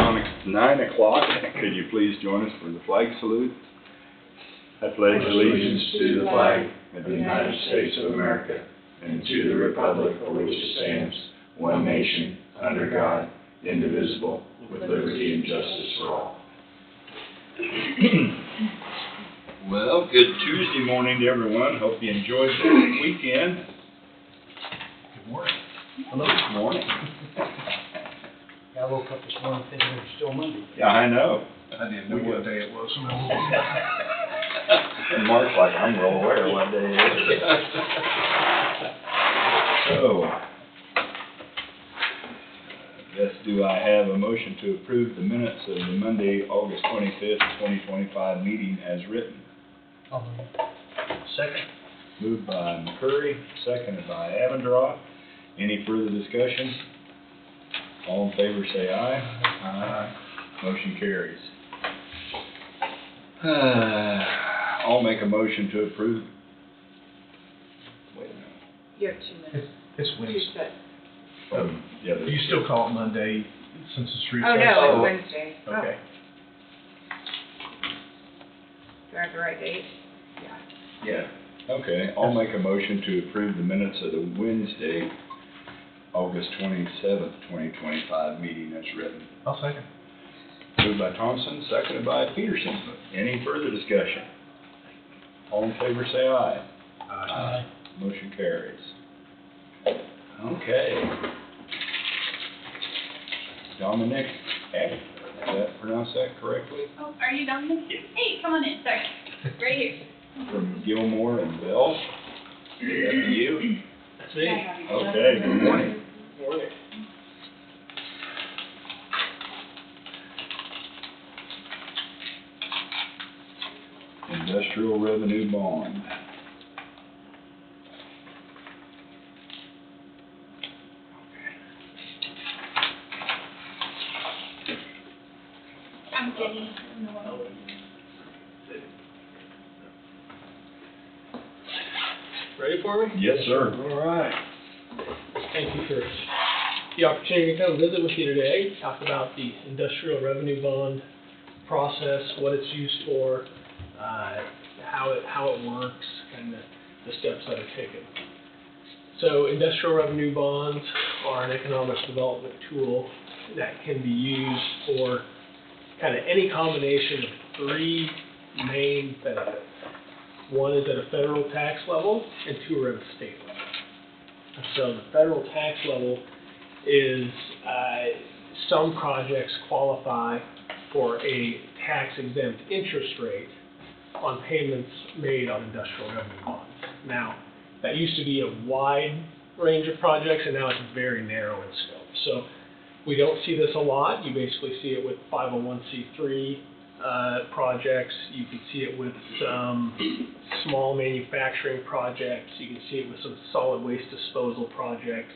9 o'clock. Could you please join us for the flag salute? I pledge allegiance to the flag of the United States of America and to the republic for which it stands, one nation, under God, indivisible, with liberty and justice for all. Well, good Tuesday morning to everyone. Hope you enjoyed the weekend. Good morning. Hello. Good morning. I woke up this morning thinking it was still Monday. Yeah, I know. I didn't know what day it was. Mark's like, I'm real aware what day it is. So, do I have a motion to approve the minutes of the Monday, August 25th, 2025 meeting as written? I'll move. Second. Moved by McCurry, seconded by Avendroth. Any further discussion? All in favor say aye. Aye. Motion carries. I'll make a motion to approve. Wait a minute. You have 2 minutes. It's Wednesday. Tuesday. Yeah, You still call it Monday since the street. Oh, no, it's Wednesday. Okay. Do I have the right date? Yeah. Yeah. Okay, I'll make a motion to approve the minutes of the Wednesday, August 27th, 2025 meeting as written. I'll second. Moved by Thompson, seconded by Peterson. Any further discussion? All in favor say aye. Aye. Motion carries. Okay. Dominic, did I pronounce that correctly? Oh, are you done? Yeah. Hey, come on in. Sorry. Right here. From Gilmore and Bell. Is that you? That's Okay, good morning. Morning. Industrial revenue bond. I'm Jenny. Ready for me? Yes, sir. All right. Thank you for the opportunity to come visit with you today, talk about the industrial revenue bond process, what it's used for, how it works, and the steps that are taken. So industrial revenue bonds are an economic development tool that can be used for kind of any combination of 3 main benefits. One is at a federal tax level, and 2 are at a state level. So the federal tax level is some projects qualify for a tax-exempt interest rate on payments made on industrial revenue bonds. Now, that used to be a wide range of projects, and now it's very narrow in scope. So we don't see this a lot. You basically see it with 501c3 projects. You can see it with some small manufacturing projects. You can see it with some solid waste disposal projects.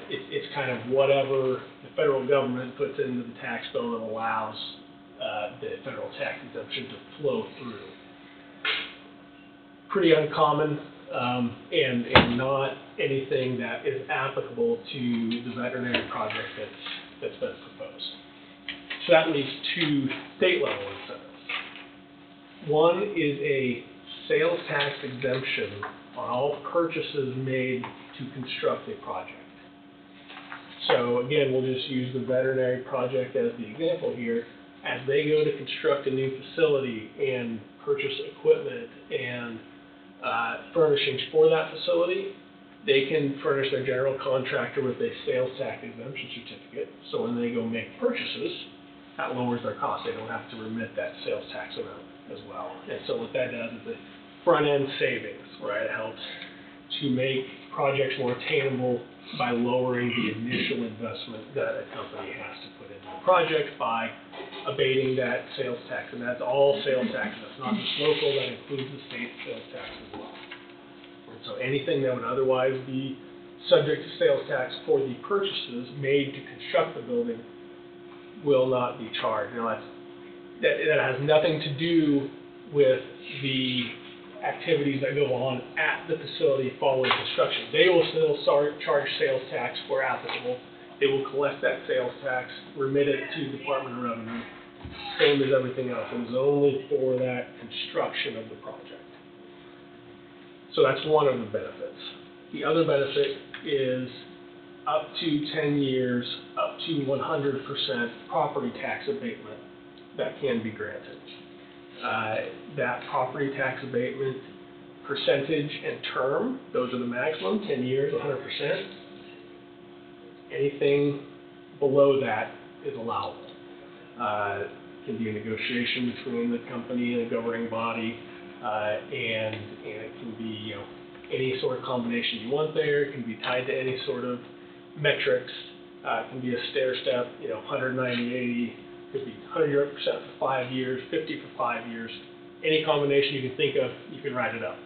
It's kind of whatever the federal government puts into the tax bill that allows the federal tax exemption to flow through. Pretty uncommon and not anything that is applicable to the veterinary project that's been proposed. So that leaves 2 state level incentives. One is a sales tax exemption on all purchases made to construct a project. So again, we'll just use the veterinary project as the example here. As they go to construct a new facility and purchase equipment and furnishings for that facility, they can furnish their general contractor with a sales tax exemption certificate. So when they go make purchases, that lowers their cost. They don't have to remit that sales tax amount as well. And so what that does is a front-end savings, right? It helps to make projects more attainable by lowering the initial investment that a company has to put into the project by abating that sales tax. And that's all sales tax. That's not just local, that includes the state sales tax as well. And so anything that would otherwise be subject to sales tax for the purchases made to construct the building will not be charged. Now that has nothing to do with the activities that go on at the facility following construction. They will still charge sales tax where applicable, They will collect that sales tax, remit it to the Department of Revenue, same as everything else. It is only for that construction of the project. So that's one of the benefits. The other benefit is up to 10 years, up to 100% property tax abatement that can be granted. That property tax abatement percentage and term, those are the maximum, 10 years, 100%. Anything below that is allowable. It can be a negotiation between the company and the governing body, and it can be, any sort of combination you want there. It can be tied to any sort of metrics. It can be a stair step, 190, 80. It could be 100% for 5 years, 50 for 5 years. Any combination you can think of, you can write it up.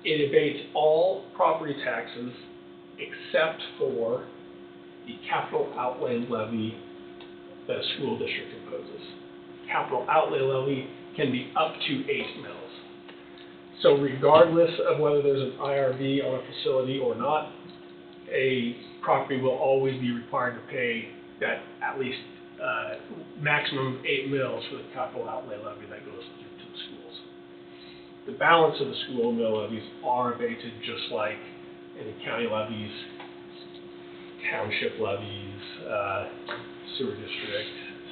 It abates all property taxes except for the capital outlay levy that a school district imposes. Capital outlay levy can be up to 8 mils. So regardless of whether there's an IRB on a facility or not, a property will always be required to pay that at least maximum 8 mils for the capital outlay levy that goes through to the schools. The balance of the school mill levies are abated just like any county levies, township levies, sewer district,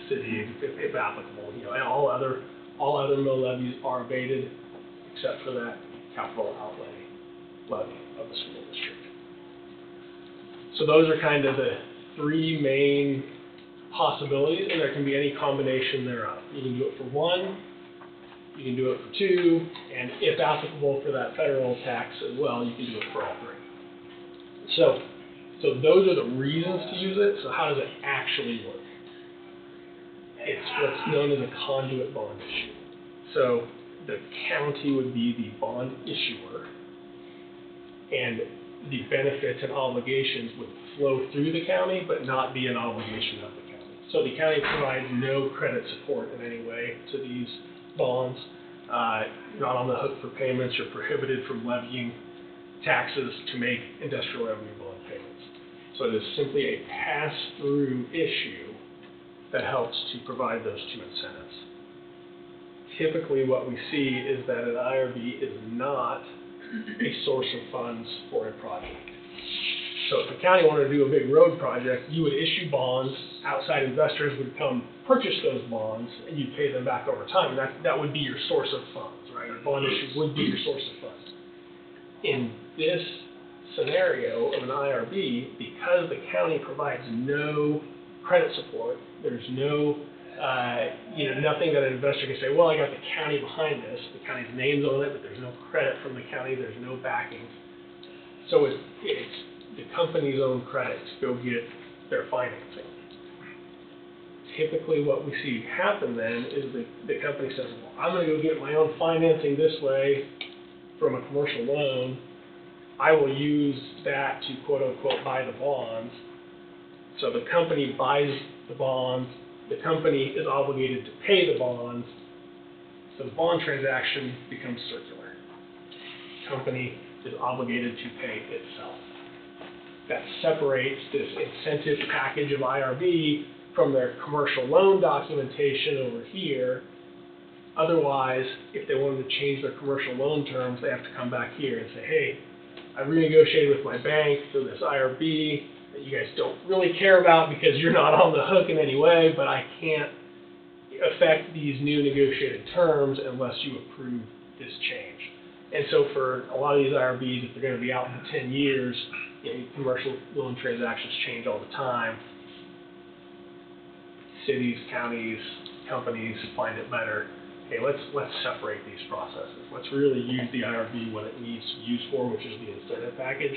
city, if applicable, and all other mill levies are abated except for that capital outlay levy of the school district. So those are kind of the three main possibilities, and there can be any combination thereof. You can do it for one, you can do it for two, and if applicable for that federal tax as well, you can do it for all three. So those are the reasons to use it. So how does it actually work? It's what's known as a conduit bond issue. So the county would be the bond issuer, and the benefits and obligations would flow through the county, but not be an obligation of the county. So the county provides no credit support in any way to these bonds. Not on the hook for payments or prohibited from levying taxes to make industrial revenue bond payments. So it is simply a pass-through issue that helps to provide those two incentives. Typically what we see is that an IRB is not a source of funds for a project. So if the county wanted to do a big road project, you would issue bonds, outside investors would come purchase those bonds, and you'd pay them back over time, and that would be your source of funds, right? Your bond issue would be your source of funds. In this scenario of an IRB, because the county provides no credit support, there's no, nothing that an investor can say, well, I got the county behind this, the county's name's on it, but there's no credit from the county, there's no backing. So it's the company's own credit to go get their financing. Typically what we see happen then is the company says, well, I'm going to go get my own financing this way from a commercial loan. I will use that to quote unquote buy the bonds. So the company buys the bonds, the company is obligated to pay the bonds, so the bond transaction becomes circular. The company is obligated to pay itself. That separates this incentive package of IRB from their commercial loan documentation over here. Otherwise, if they wanted to change their commercial loan terms, they have to come back here and say, hey, I renegotiated with my bank for this IRB that you guys don't really care about because you're not on the hook in any way, but I can't affect these new negotiated terms unless you approve this change. And so for a lot of these IRBs, if they're going to be out for 10 years, commercial loan transactions change all the time. Cities, counties, companies find it better. Okay, let's separate these processes. Let's really use the IRB what it needs to be used for, which is the incentive package.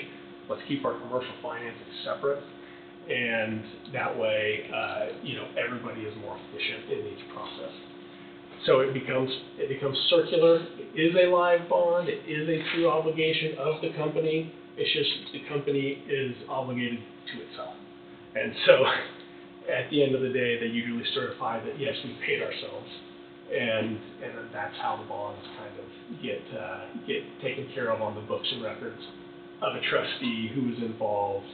Let's keep our commercial financing separate, and that way, everybody is more efficient in each process. So it becomes circular. It is a live bond. It is a true obligation of the company. It's just the company is obligated to itself. And so at the end of the day, they usually certify that, yes, we paid ourselves. And that's how the bonds kind of get taken care of on the books and records of a trustee who was involved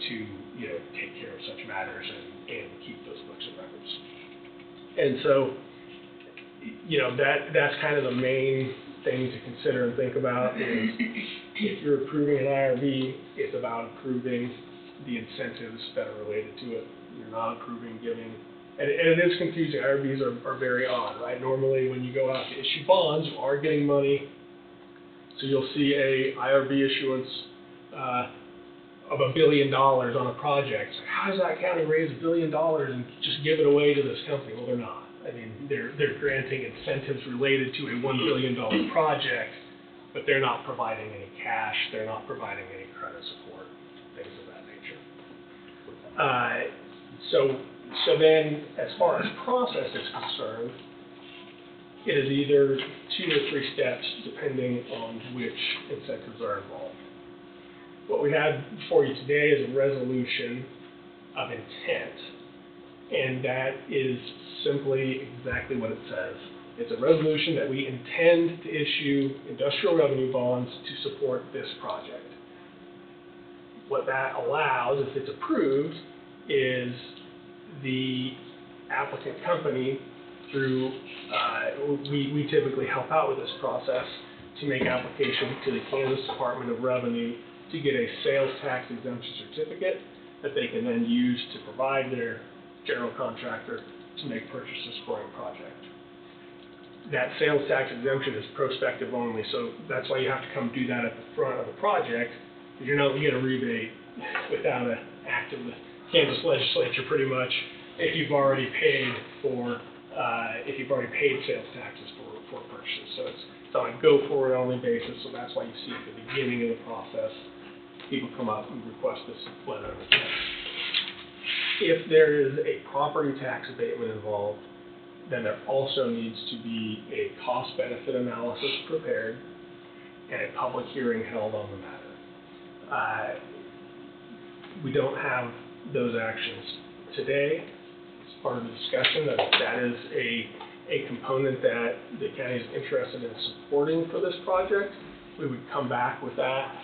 to, take care of such matters and keep those books of records. And so, that's kind of the main thing to consider and think about is if you're approving an IRB, it's about approving the incentives that are related to it. You're not approving giving, and it is confusing. IRBs are very odd, right? Normally when you go out to issue bonds, you are getting money. So you'll see a IRB issuance of $1 billion on a project. So how does that county raise $1 billion and just give it away to this company? Well, they're not. I mean, they're granting incentives related to a $1 billion project, but they're not providing any cash. They're not providing any credit support, things of that nature. So then, as far as process is concerned, it is either 2 or 3 steps depending on which incentives are involved. What we have for you today is a resolution of intent, and that is simply exactly what it says. It's a resolution that we intend to issue industrial revenue bonds to support this project. What that allows, if it's approved, is the applicant company through, we typically help out with this process to make application to the Kansas Department of Revenue to get a sales tax exemption certificate that they can then use to provide their general contractor to make purchases for a project. That sales tax exemption is prospective only, so that's why you have to come do that at the front of the project, because you're not going to get a rebate without an act of the Kansas legislature pretty much if you've already paid sales taxes for purchases. So it's on a go-forward only basis, so that's why you see at the beginning of the process, people come up and request this letter of intent. If there is a property tax abatement involved, then there also needs to be a cost-benefit analysis prepared and a public hearing held on the matter. We don't have those actions today. As part of the discussion, that is a component that the county is interested in supporting for this project. We would come back with that.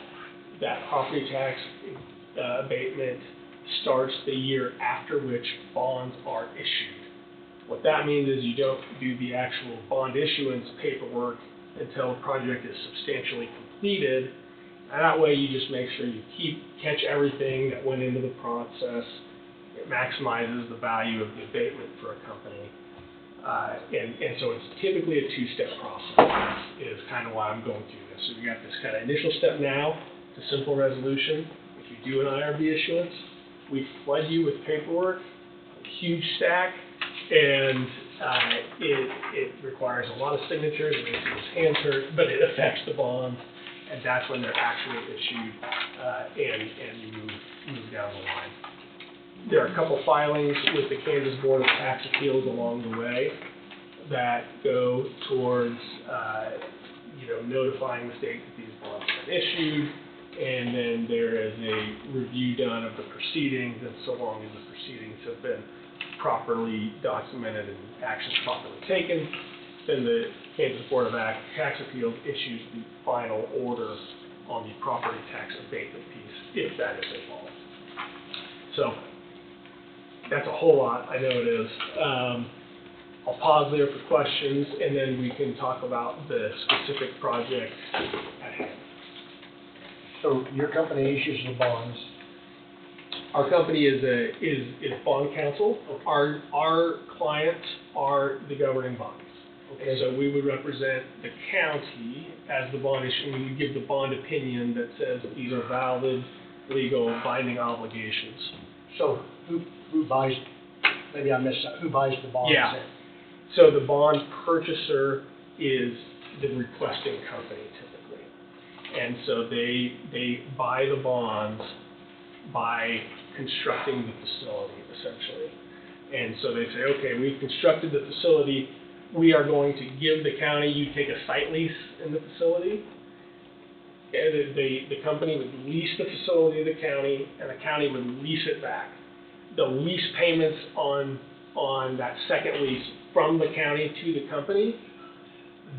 That property tax abatement starts the year after which bonds are issued. What that means is you don't do the actual bond issuance paperwork until the project is substantially completed. And that way you just make sure you catch everything that went into the process. It maximizes the value of the abatement for a company. And so it's typically a 2-step process is kind of why I'm going through this. So we got this kind of initial step now, it's a simple resolution. If you do an IRB issuance, we flood you with paperwork, a huge stack, and it requires a lot of signatures. It makes people's hands hurt, but it affects the bonds, and that's when they're actually issued and you move down the line. There are a couple filings with the Kansas Board of Tax Appeals along the way that go towards notifying the state that these bonds have been issued, and then there is a review done of the proceedings, and so long as the proceedings have been properly documented and actions properly taken, then the Kansas Board of Tax Appeals issues the final order on the property tax abatement piece, if that is involved. So that's a whole lot, I know it is. I'll pause there for questions, and then we can talk about the specific project at hand. So your company issues the bonds. Our company is bond counsel. Our clients are the governing bodies. Okay, so we would represent the county as the bond issue. We would give the bond opinion that says that these are valid, legal, binding obligations. So who buys, maybe I missed that, who buys the bonds? Yeah. So the bond purchaser is the requesting company typically. And so they buy the bonds by constructing the facility, essentially. And so they say, okay, we've constructed the facility. We are going to give the county, you take a site lease in the facility. And the company would lease the facility to the county, and the county would lease it back. The lease payments on that second lease from the county to the company,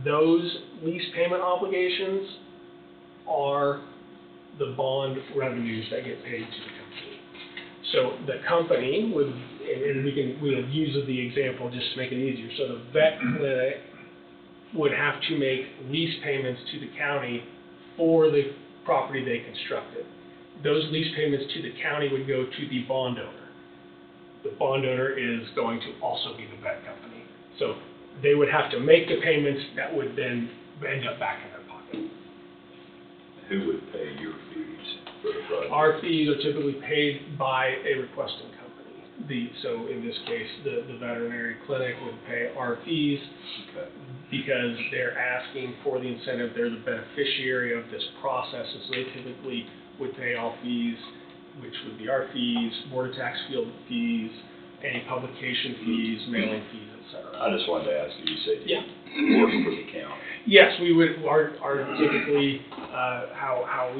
those lease payment obligations are the bond revenues that get paid to the company. So the company would, and we'll use the example just to make it easier. So the vet clinic would have to make lease payments to the county for the property they constructed. Those lease payments to the county would go to the bond owner. The bond owner is going to also be the vet company. So they would have to make the payments that would then end up back in their pocket. Who would pay your fees for the project? Our fees are typically paid by a requesting company. So in this case, the veterinary clinic would pay our fees Okay. because they're asking for the incentive. They're the beneficiary of this process, and so they typically would pay all fees, which would be our fees, board of tax field fees, any publication fees, mailing fees, etc. I just wanted to ask you, you said Yeah. you work for the county. Yes, we would. Our typically how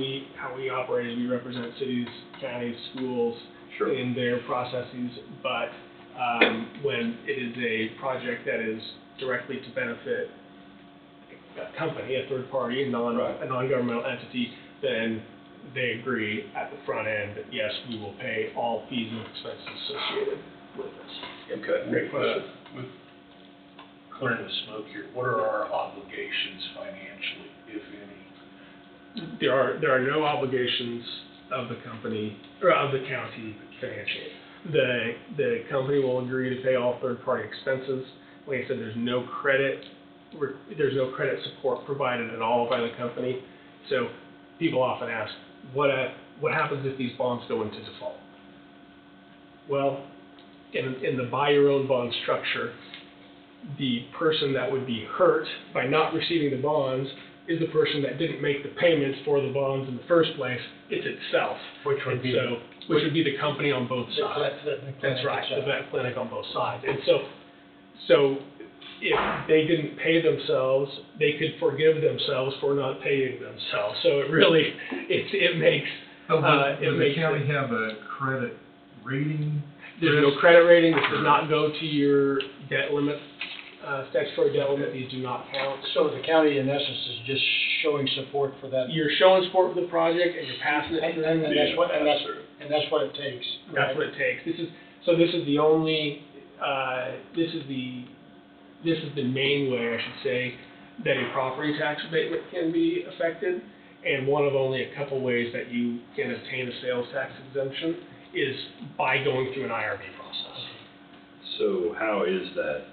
we operate is we represent cities, counties, schools Sure. in their processes. But when it is a project that is directly to benefit a company, a third party, a non-governmental entity, then they agree at the front end that yes, we will pay all fees and expenses associated with this. Okay. Great question. With clearing the smoke here, what are our obligations financially, if any? There are no obligations of the company or of the county financially. The company will agree to pay all third-party expenses. Like I said, there's no credit support provided at all by the company. So people often ask, what happens if these bonds go into default? Well, in the buy your own bond structure, the person that would be hurt by not receiving the bonds is the person that didn't make the payments for the bonds in the first place. It's itself. Which would be Which would be the company on both sides. That's right, the vet clinic on both sides. And so if they didn't pay themselves, they could forgive themselves for not paying themselves. So it really, it makes, But it would the makes county it- have a credit rating? There's no credit rating. This does not go to your debt limit, statutory debt limit. These do not count. So the county, in essence, is just showing support for that. You're showing support for the project and you're passing it through. And that's what it takes. That's what it takes. This is the only, this is the main way, I should say, that a property tax abatement can be affected, and one of only a couple ways that you can obtain a sales tax exemption is by going through an IRB process. So how is that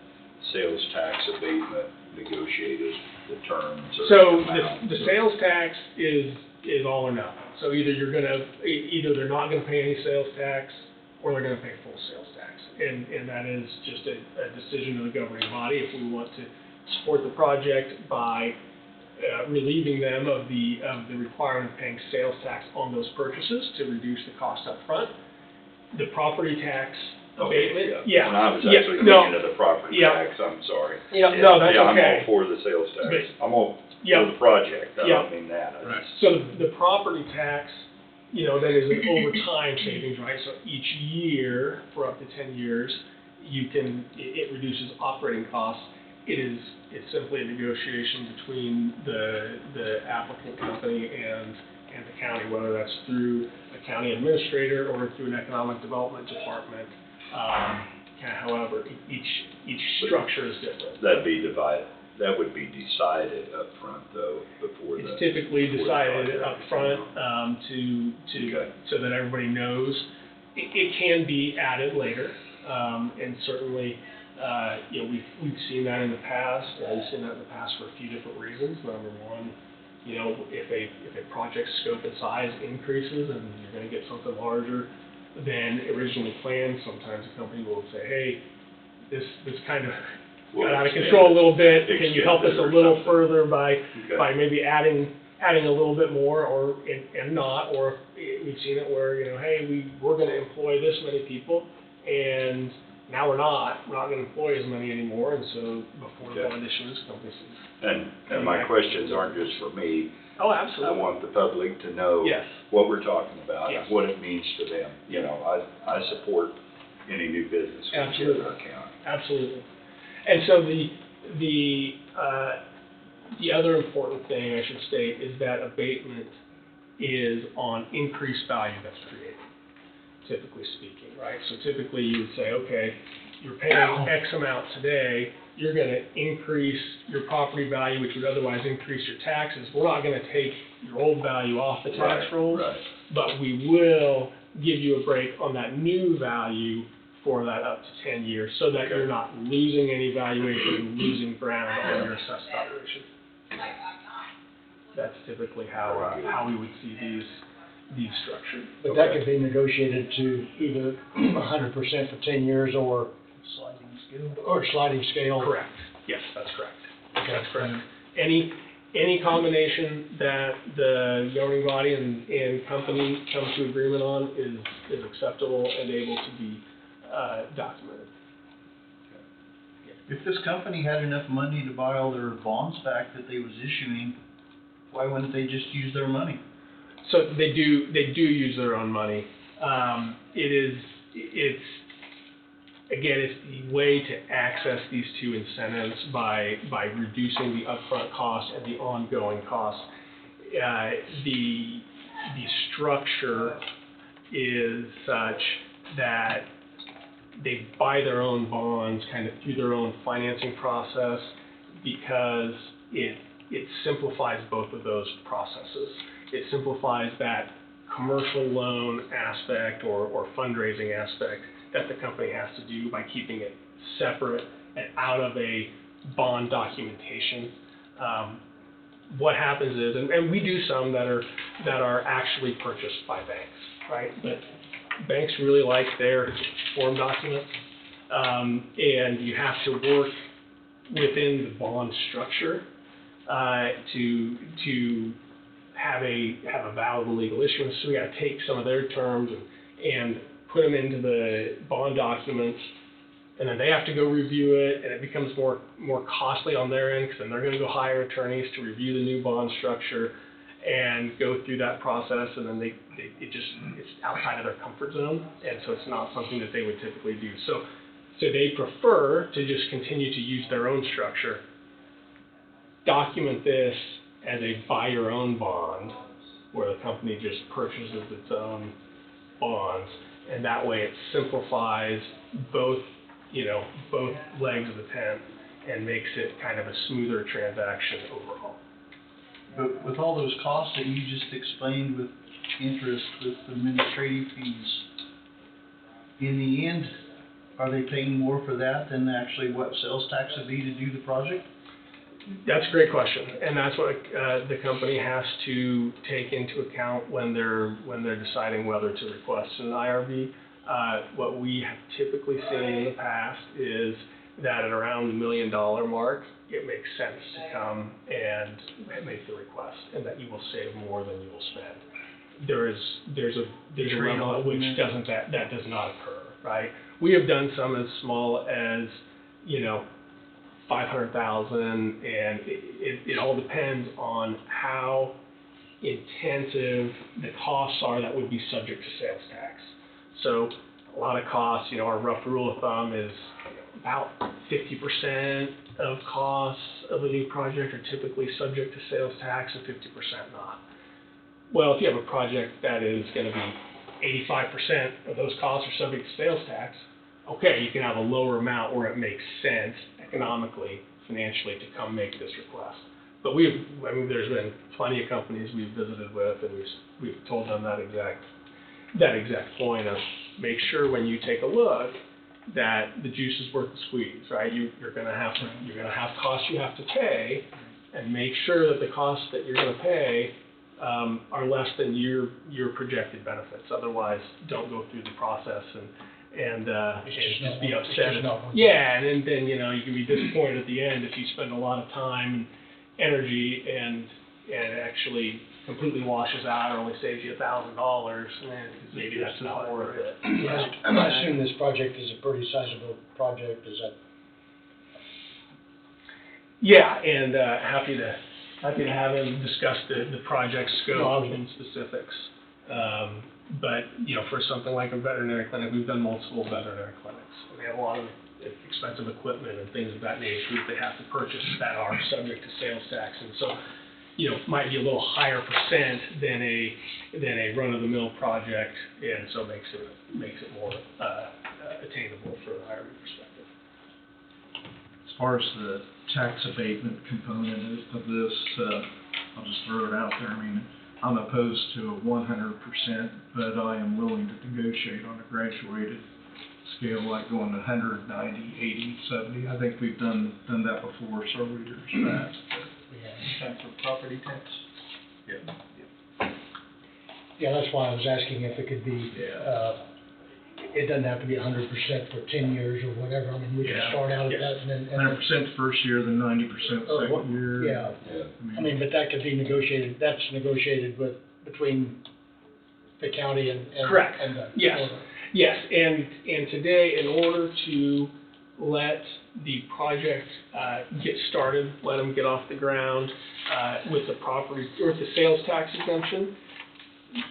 sales tax abatement negotiated, the terms or So amount? the sales tax is all or nothing. So either they're not gonna pay any sales tax, or they're gonna pay full sales tax. And that is just a decision of the governing body. If we want to support the project by relieving them of the requirement of paying sales tax on those purchases to reduce the cost up front. The property tax abatement, yeah. And I was yeah, actually no, thinking of the property yeah. tax, I'm sorry. Yeah, no, that's Yeah, I'm okay. all for the sales tax. But- I'm all Yeah. for the project, I Yeah. don't mean that. I Right. just- So the property tax, that is an over time savings, right? So each year, for up to 10 years, it reduces operating costs. It's simply a negotiation between the applicant company and the county, whether that's through a county administrator or through an economic development department. However, each structure is different. That would be decided up front though, before the. It's typically before the decided project. up front Okay. so that everybody knows. It can be added later, and certainly, we've seen that in the past. We've seen that in the past for a few different reasons. Number one, if a project scope and size increases and you're going to get something larger than originally planned, sometimes a company will say, hey, this kind of got out of control a little bit. Can you help us a little further by maybe adding a little bit more, or not? Or we've seen it where hey, we're going to employ this many people, and now we're not going to employ as many anymore, and so before the bond issuance, companies. And my questions aren't just for me. Oh, I absolutely. want the public to know Yes. what we're talking about, Yes. what it means to them. I support any new business we get in Absolutely. our county. Absolutely. And so the other important thing I should state is that abatement is on increased value that's created. typically speaking, right? So typically you would say, okay, you're paying X amount today, you're gonna increase your property value, which would otherwise increase your taxes. We're not gonna take your old value off the tax rolls, Right. but we will give you a break on that new value for that up to 10 years, so that you're not losing any valuation and losing ground on your assessed valuation. That's typically how we would see these structured. But that could be negotiated to either 100% for 10 years or sliding scale. Correct. Yes, that's correct. That's correct. Any combination that the governing body and company come to agreement on is acceptable and able to be documented. If this company had enough money to buy all their bonds back that they was issuing, why wouldn't they just use their money? So they do use their own money. It's the way to access these two incentives by reducing the upfront cost and the ongoing costs. The structure is such that they buy their own bonds kind of through their own financing process, because it simplifies both of those processes. It simplifies that commercial loan aspect or fundraising aspect that the company has to do by keeping it separate and out of a bond documentation. What happens is, and we do some that are actually purchased by banks, right? But banks really like their form documents, and you have to work within the bond structure to have a valid legal issuance. So we got to take some of their terms and put them into the bond documents, and then they have to go review it, and it becomes more costly on their end, because then they're going to go hire attorneys to review the new bond structure and go through that process, and then it's outside of their comfort zone, and so it's not something that they would typically do. So they prefer to just continue to use their own structure, document this as a buy your own bond, where the company just purchases its own bonds, and that way it simplifies both legs of the tent and makes it kind of a smoother transaction overall. But with all those costs that you just explained, with interest, with administrative fees, in the end, are they paying more for that than actually what sales tax would be to do the project? That's a great question, and that's what the company has to take into account when they're deciding whether to request an IRB. What we have typically seen in the past is that at around the $1 million mark, it makes sense to come and make the request, and that you will save more than you will spend. There's a level at which that does not occur, right? We have done some as small as $500,000, and it all depends on how intensive the costs are that would be subject to sales tax. So a lot of costs, our rough rule of thumb is about 50% of costs of a new project are typically subject to sales tax and 50% not. Well, if you have a project that is going to be 85% of those costs are subject to sales tax, okay, you can have a lower amount where it makes sense economically, financially, to come make this request. But there's been plenty of companies we've visited with, and we've told them that exact point of, make sure when you take a look that the juice is worth the squeeze, right? You're going to have costs you have to pay, and make sure that the costs that you're going to pay are less than your projected benefits. Otherwise, don't go through the process and just be upset. Yeah, and then you can be disappointed at the end if you spend a lot of time and energy and it actually completely washes out or only saves you $1,000. Maybe that's not worth it. I assume this project is a pretty sizable project. Is that? Yeah, and happy to have him discuss the project scope and specifics. But for something like a veterinary clinic, we've done multiple veterinary clinics. They have a lot of expensive equipment and things of that nature that they have to purchase that are subject to sales tax. And so, might be a little higher percent than a run-of-the-mill project, and so makes it more attainable for the IRB perspective. As far as the tax abatement component of this, I'll just throw it out there. I mean, I'm opposed to a 100%, but I am willing to negotiate on a graduated scale, like going to 100, 90, 80, 70. I think we've done that before several years back. Yeah. For property tax? Yeah, that's why I was asking if it could be, it doesn't have to be 100% for 10 years or whatever. I mean, we can start out at that and then. 100% first year, then 90% second year. Yeah, I mean, but that could be negotiated, that's negotiated between the county and. Correct. And the Yes. owner. Yes, and today, in order to let the project get started, let them get off the ground with the property, or with the sales tax exemption,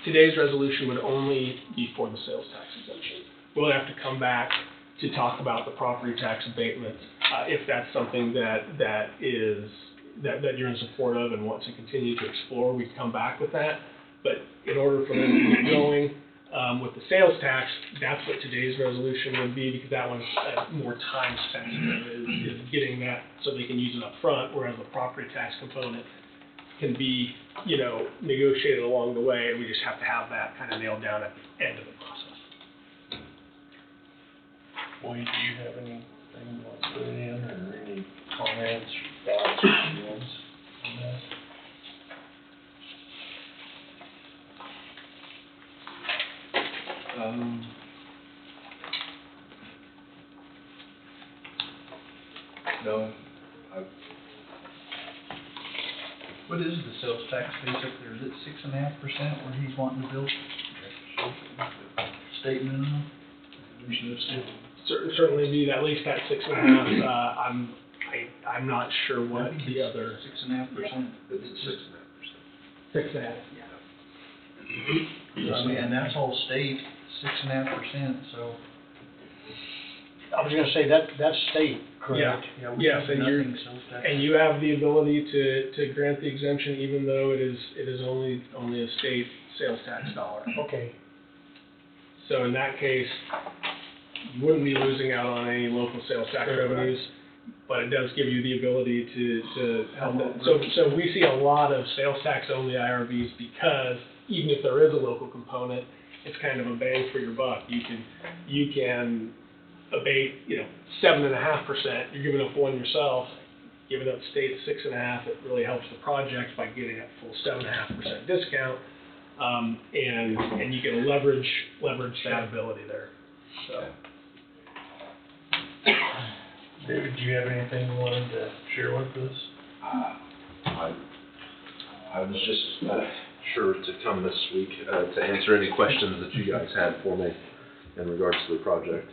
today's resolution would only be for the sales tax exemption. We'll have to come back to talk about the property tax abatement, if that's something that you're in support of and want to continue to explore. We'd come back with that, but in order for them to get going, with the sales tax, that's what today's resolution would be, because that one's more time sensitive, is getting that so they can use it up front, whereas the property tax component can be, negotiated along the way, and we just have to have that kind of nailed down at the end of the process. Wayne, do you have anything you want to put in, or any comments, thoughts, feelings on that? No, What is the sales tax base up there? Is it 6.5% where he's wanting to build? State minimum? Certainly be at least at 6.5. I'm not sure what the other 6.5%. it's 6.5%. 6.5. Yeah. I mean, and that's all state, 6.5%, so. I was gonna say that's state, correct? Yeah, we Yes, have and nothing sales tax. And you have the ability to grant the exemption, even though it is only a state sales tax dollar. Okay, So in that case, you wouldn't be losing out on any local sales tax revenues, but it does give you the ability to help it. So we see a lot of sales tax only IRBs, because even if there is a local component, it's kind of a bang for your buck. You can abate, 7.5%. You're giving up one yourself, giving up state 6.5%. It really helps the project by getting a full 7.5% discount, and you can leverage that ability there. So. David, do you have anything you wanted to share with us? I was just sure to come this week to answer any questions that you guys had for me in regards to the project.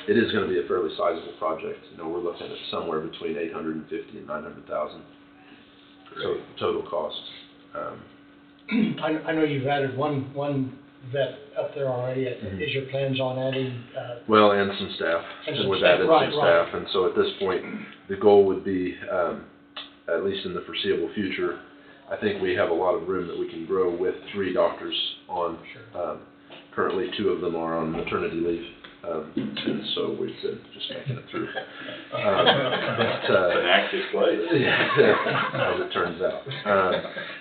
It is going to be a fairly sizable project. We're looking at somewhere between $850,000 and $900,000 total cost. I know you've added one vet up there already. Mm-hmm. Is your plans on adding, Well, and some staff. And some We've staff, added right, some staff, and so at this point, the goal would be, at least in the foreseeable future, I think we have a lot of room that we can grow with 3 doctors on. Currently, 2 of them are on maternity leave, and so we've been just making it through. It's an active place. As it turns out.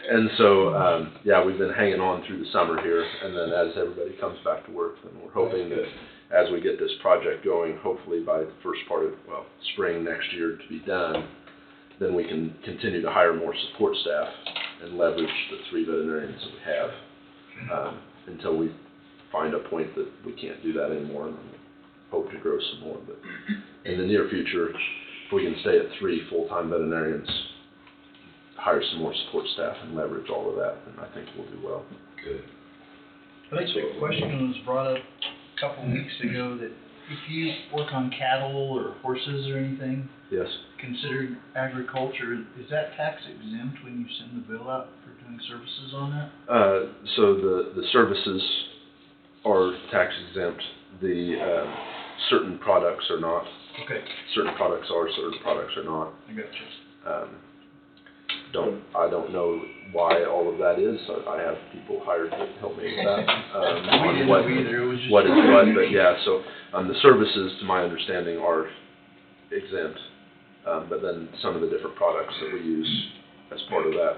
And so, we've been hanging on through the summer here, and then as everybody comes back to work, then we're hoping that as we get this project going, hopefully by the first part of, spring next year to be done, then we can continue to hire more support staff and leverage the 3 veterinarians that we have, until we find a point that we can't do that anymore, and hope to grow some more. But in the near future, if we can stay at 3 full-time veterinarians, hire some more support staff and leverage all of that, then I think we'll do well. Good. I think the question was brought up a couple of weeks ago that if you work on cattle or horses or anything, Yes. considered agriculture, is that tax exempt when you send the bill out for doing services on that? So the services are tax exempt. The certain products are not. Okay, Certain products are, certain products are not. I got you. I don't know why all of that is. I have people hired to help me with that. We didn't know either, it was just. What is what, but yeah, so, the services, to my understanding, are exempt. But then some of the different products that we use as part of that,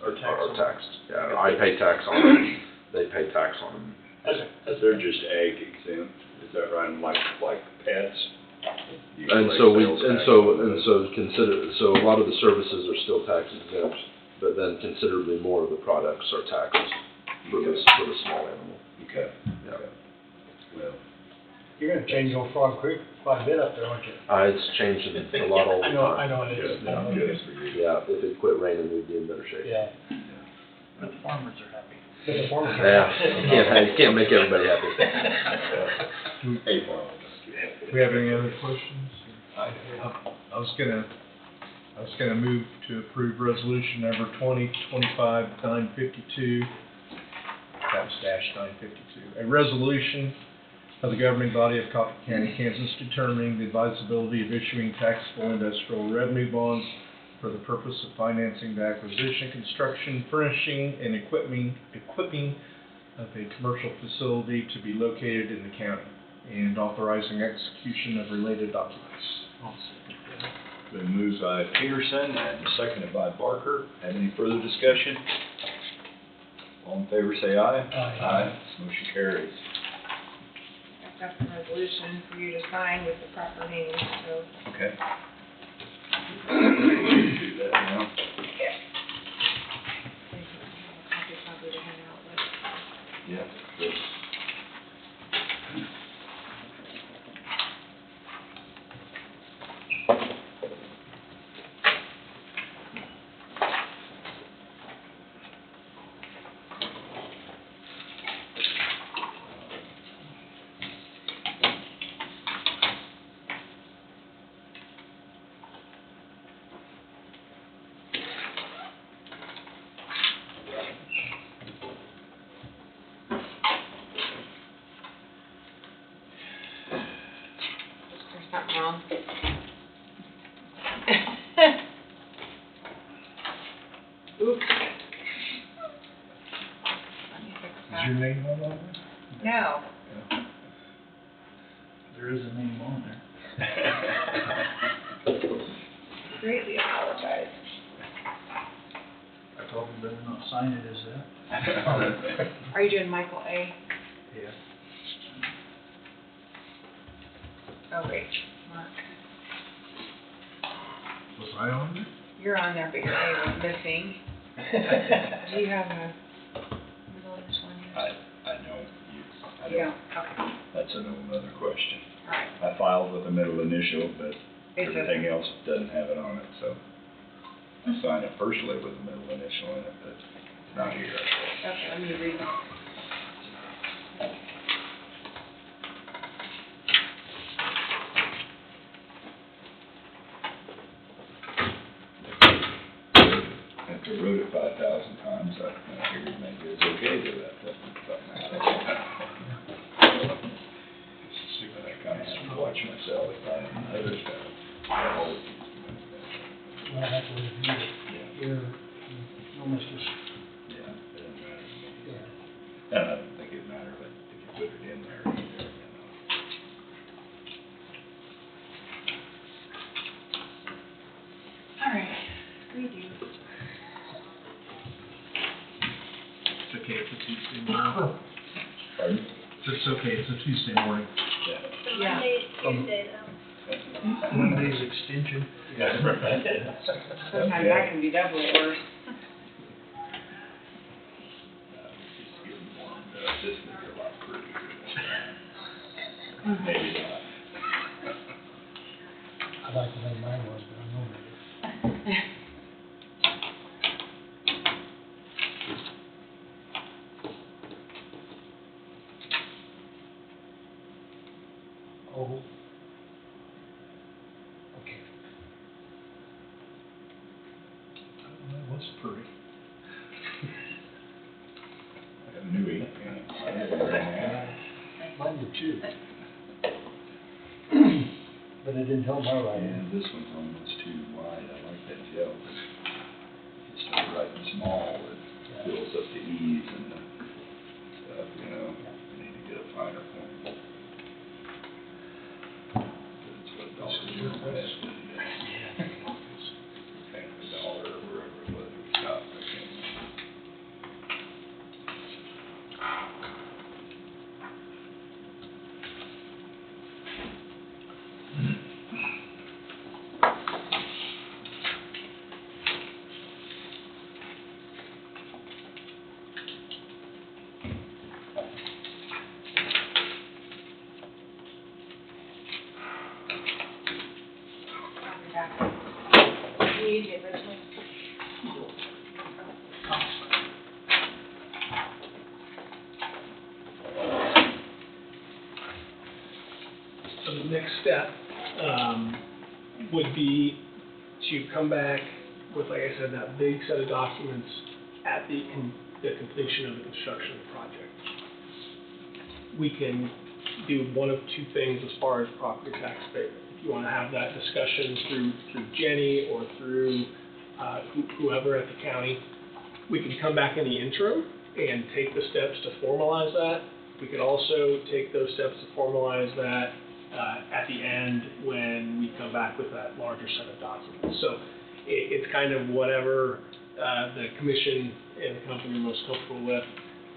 are taxed. Yeah, I pay tax on them, they pay tax on them. They're just ag exempt, is that right, like pets? You And collect so sales tax on those? so a lot of the services are still tax exempt, but then considerably more of the products are taxed for the small animal. Okay, Yeah. okay. Well, You're gonna change Old Frog Creek quite a bit up there, aren't you? It's changing a lot all the time. I know it is. good, good for you. Yeah, if it quit raining, we'd be in better shape. Yeah. But the farmers are happy. But the farmers are- Yeah, you can't make everybody happy. Hey, Paul. We have any other questions? I was gonna move to approve resolution number 2025-952, /952. A resolution of the governing body of Coffee County, Kansas, determining the advisability of issuing taxable industrial revenue bonds for the purpose of financing the acquisition, construction, furnishing, and equipping of a commercial facility to be located in the county, and authorizing execution of related documents. Been moved by Peterson and seconded by Barker. Have any further discussion? All in favor, say aye. Aye. Motion carries. I've got the resolution for you to sign with the proper names, so. Okay. Do that now. Yeah. Copy probably to hang out with. Yeah. Good. There's something wrong. Oops. Let me fix Is that. your name on that? No. There is a name on there. Greatly apologize. I probably better not sign it as that. Are you doing Michael A? Yeah. Oh, wait, Mark. Was I on there? You're on there, but your A was missing. Do you have a middle initial in here? I know you. I You don't, okay, That's another question. all right. I filed with a middle initial, but It everything else doesn't have it on it, so I signed it personally with a middle initial in it, but it's not here. Okay, let me read. After I wrote it 5,000 times, I figured maybe it's okay to let that something happen. But I kind of have to watch myself if I am other stuff. We'll have to review it. You're almost just, Yeah, it doesn't matter to me. yeah. And I don't think it matters if you put it in there either, you know. All right, redo. It's okay, it's a Tuesday morning. Pardon? It's okay, it's a Tuesday morning. Yeah. So Yeah. Monday, Tuesday, though. Monday's extension. Yeah, right. Sometimes that can be doubly worse. It's getting warmed up. This will be a lot prettier. Maybe not. I'd like to know mine was, but I know it is. Oh. Okay. That was pretty. I got a new ink pen. I never ran out. Mine did too. But it didn't help my writing. Yeah, this one's almost too wide. I like that gel. they're writing small, it fills up the E's and the stuff, you know, we need to get a finer point. That's what dollars are invested in. Paying a dollar or wherever it was, it stopped, I can't remember. You need the original. So the next step would be to come back with, like I said, that big set of documents at the completion of the construction of the project. We can do one of two things as far as property tax abatement. If you want to have that discussion through Jenny or through whoever at the county, we can come back in the interim and take the steps to formalize that. We could also take those steps to formalize that at the end when we come back with that larger set of documents. So it's kind of whatever the commission and the company are most comfortable with.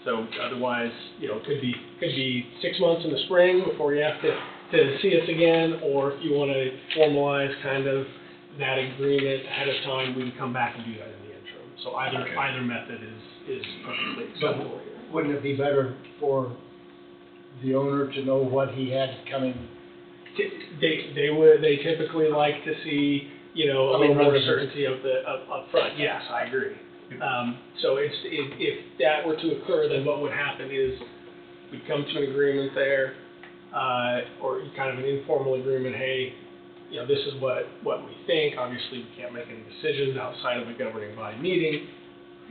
So otherwise, you know, it could be 6 months in the spring before you have to see us again, or if you want to formalize kind of that agreement ahead of time, we can come back and do that in the interim. So either method is perfectly acceptable here. Wouldn't it be better for the owner to know what he had coming? They typically like to see, you know, a little more certainty up front. Yes, I agree. So if that were to occur, then what would happen is we'd come to an agreement there, or kind of an informal agreement. Hey, you know, this is what we think. Obviously, we can't make any decisions outside of a governing body meeting.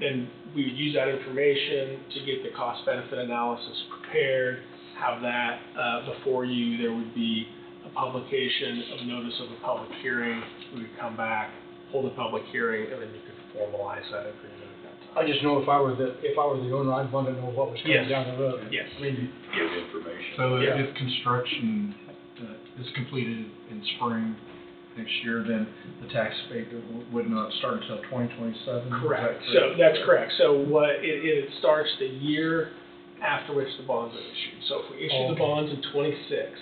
Then we would use that information to get the cost-benefit analysis prepared. Have that before you. There would be a publication of notice of a public hearing. We would come back, hold a public hearing, and then you could formalize that agreement at that time. I just know if I were the owner, I'd want to know what was coming Yes. down the road. Yes. I mean, Give information. So Yeah. if construction is completed in spring next year, then the tax abatement would not start until 2027? Correct. So that's correct. So what it starts the year after which the bonds are issued. So if we issue the bonds in '26,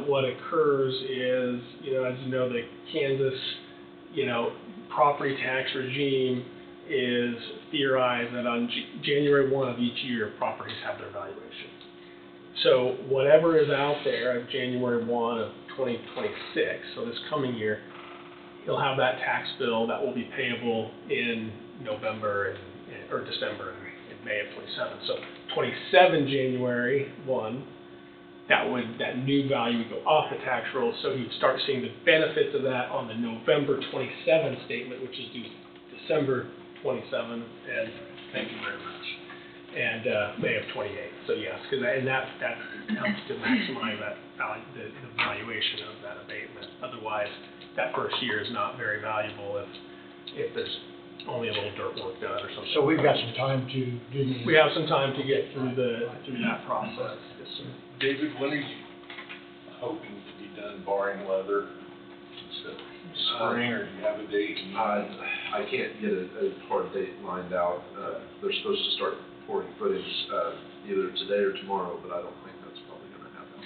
what occurs is, you know, as you know, the Kansas, you know, property tax regime is theorized that on January 1 of each year, properties have their valuation. So whatever is out there of January 1 of 2026, so this coming year, he'll have that tax bill that will be payable in November or December and May of '27. So '27 January 1, that new value would go off the tax roll, so you'd start seeing the benefits of that on the November '27 statement, which is due December '27, and thank you very much, and May of '28. So yes, and that helps to maximize that value, the valuation of that abatement. Otherwise, that first year is not very valuable if there's only a little dirt work done or something. so we've got some time to do the. We have some time to get through that process. Yes, sir. David, when are you hoping to be done barring weather? Spring, or do you have a date? I can't get a hard date lined out. They're supposed to start pouring footings either today or tomorrow, but I don't think that's probably going to happen.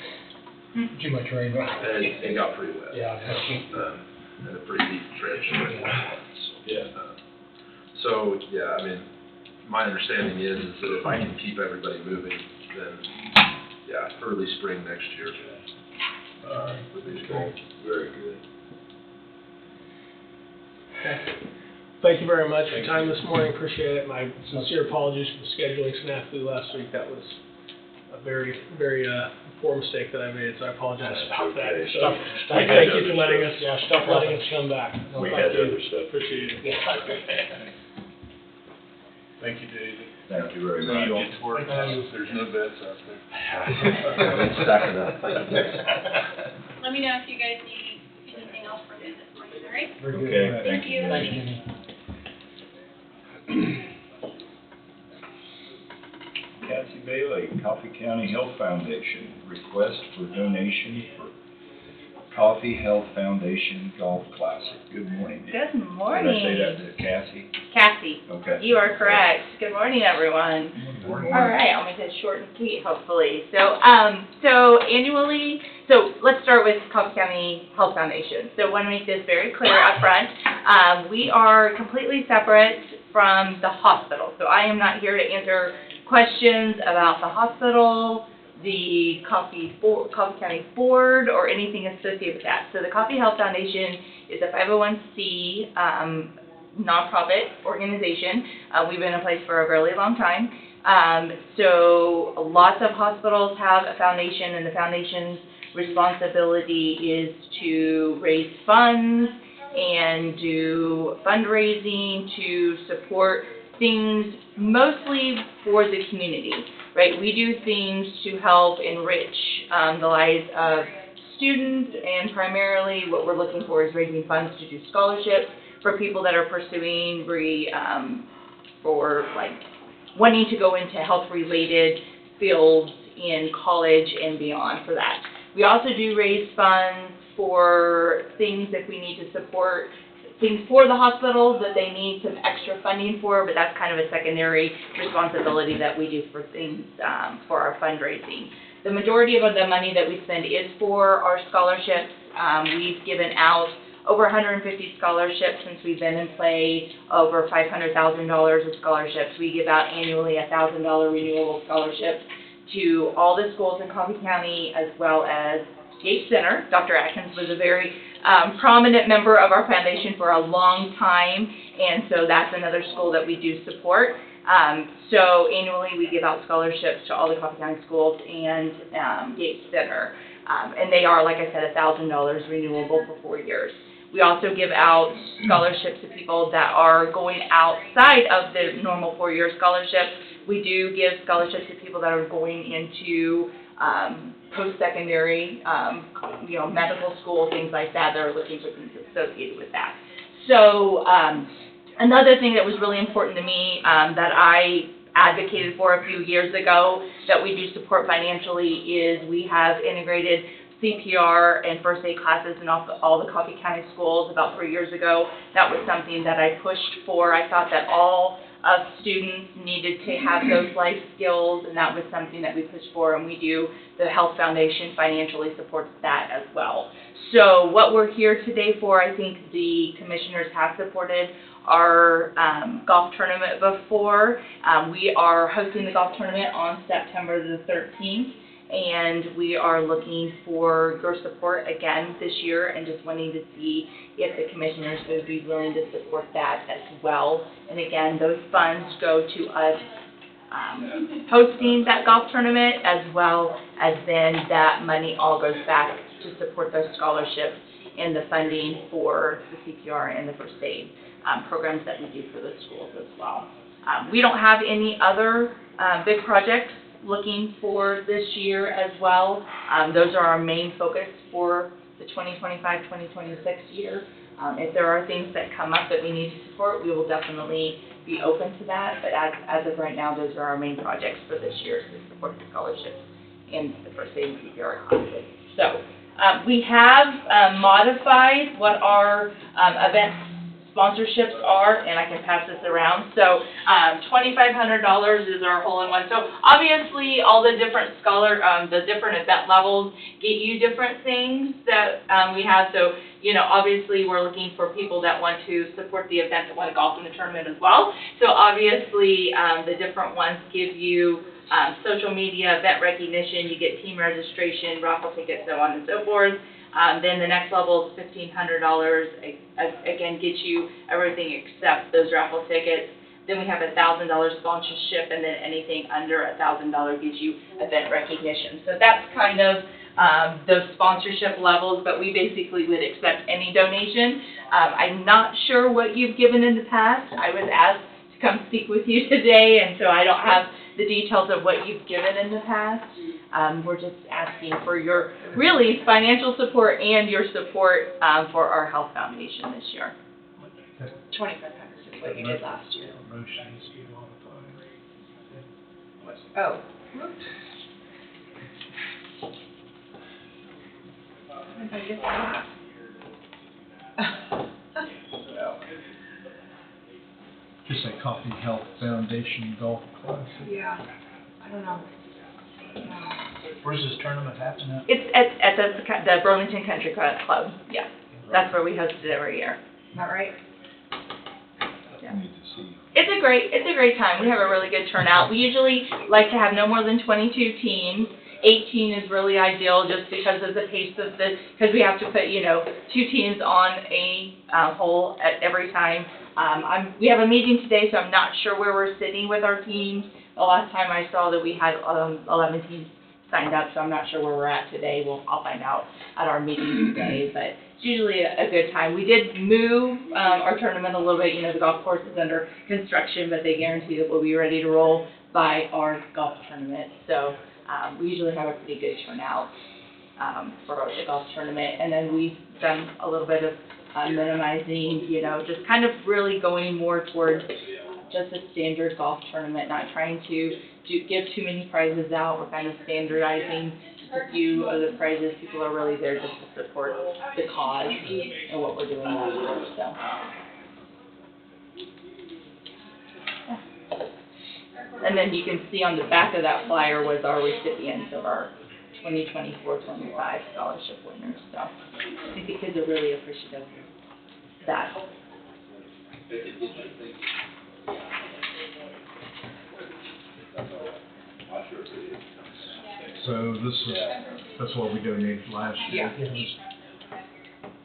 Too much rain. And it got pretty wet. Yeah. And a pretty deep trench. Yeah. So, yeah, I mean, my understanding is that if I can keep everybody moving, then, yeah, early spring next year. Would be great. Very good. Okay. Thank you very much for your time this morning. Appreciate it. My sincere apologies for the scheduling snafu last week. That was a very, very poor mistake that I made, so I apologize about that. Okay. So, Thank thank you for letting us, Yeah, stuff letting happens. us come back. We Thank had you. other stuff. Appreciate it. Thank you, David. Thank you very You much. get to work, there's no bets out there. I've been stacking up. Thank you. Let me know if you guys need anything else from me this morning, all right? Very good. Okay, thank you. Thanks, Jimmy. Cassie Bailey, Coffee County Health Foundation, request for donation for Coffee Health Foundation Golf Classic. Good morning. Good Did I morning. say that to Cassie? Cassie, Okay. you are correct. Good morning, everyone. Good morning. All right, I'll make this short and sweet, hopefully. So annually, let's start with Coffee County Health Foundation. So I want to make this very clear up front. We are completely separate from the hospital. So I am not here to answer questions about the hospital, the Coffee County Board, or anything associated with that. So the Coffee Health Foundation is a 501c nonprofit organization. We've been in place for a really long time. So lots of hospitals have a foundation, and the foundation's responsibility is to raise funds and do fundraising to support things mostly for the community, right? We do things to help enrich the lives of students, and primarily what we're looking for is raising funds to do scholarships for people that are pursuing wanting to go into health-related fields in college and beyond for that. We also do raise funds for things if we need to support things for the hospital that they need some extra funding for, but that's kind of a secondary responsibility that we do for things for our fundraising. The majority of the money that we spend is for our scholarships. We've given out over 150 scholarships since we've been in play, over $500,000 of scholarships. We give out annually a $1,000 renewable scholarship to all the schools in Coffee County, as well as Yates Center. Dr. Atkins was a very prominent member of our foundation for a long time, and so that's another school that we do support. So annually we give out scholarships to all the Coffee County schools and Yates Center. And they are, like I said, $1,000 renewable for 4 years. We also give out scholarships to people that are going outside of the normal 4-year scholarship. We do give scholarships to people that are going into post-secondary, medical school, things like that. They're looking for things associated with that. So another thing that was really important to me that I advocated for a few years ago that we do support financially is we have integrated CPR and first aid classes in all the Coffee County schools about 3 years ago. That was something that I pushed for. I thought that all of students needed to have those life skills, and that was something that we pushed for, and we do. The Health Foundation financially supports that as well. So what we're here today for, I think the commissioners have supported our golf tournament before. We are hosting the golf tournament on September the 13th, and we are looking for your support again this year, and just wanting to see if the commissioners would be willing to support that as well. And again, those funds go to us hosting that golf tournament, as well as then that money all goes back to support those scholarships and the funding for the CPR and the first aid programs that we do for the schools as well. We don't have any other big projects looking for this year as well. Those are our main focus for the 2025-2026 year. If there are things that come up that we need to support, we will definitely be open to that. But as of right now, those are our main projects for this year, to support the scholarships and the first aid and CPR classes. So we have modified what our event sponsorships are, and I can pass this around. So $2,500 is our hole-in-one. So obviously all the different the different event levels get you different things that we have. So, obviously we're looking for people that want to support the event, that want to golf in the tournament as well. So obviously the different ones give you social media, event recognition, you get team registration, raffle tickets, so on and so forth. Then the next level is $1,500, again, gets you everything except those raffle tickets. Then we have $1,000 sponsorship, and then anything under $1,000 gives you event recognition. So that's kind of those sponsorship levels, but we basically would accept any donation. I'm not sure what you've given in the past. I was asked to come speak with you today, and so I don't have the details of what you've given in the past. We're just asking for your really financial support and your support for our health foundation this year. $2,500. what you did last year. Motion needs to be modified. Oh. How did I get that? Just say Coffee Health Foundation Golf Classic. Yeah, I don't know. Where's this tournament happening at? It's at the Burlington Country Club, yeah. That's where we host it every year. Is that right? Yeah. Need to see. It's a great time. We have a really good turnout. We usually like to have no more than 22 teams. 18 is really ideal just because of the pace of this, because we have to put, 2 teams on a hole at every time. We have a meeting today, so I'm not sure where we're sitting with our teams. The last time I saw that we had 11 teams signed up, so I'm not sure where we're at today. I'll find out at our meeting today, but it's usually a good time. We did move our tournament a little bit. The golf course is under construction, but they guarantee that we'll be ready to roll by our golf tournament. So we usually have a pretty good turnout for the golf tournament. And then we've done a little bit of minimizing, just kind of really going more towards just a standard golf tournament, not trying to give too many prizes out. We're kind of standardizing just a few of the prizes. People are really there just to support the cause and what we're doing that year. So. And then you can see on the back of that flyer was our recipients of our 2024-25 scholarship winners. So I think the kids are really appreciative of that. So that's what we donated last year.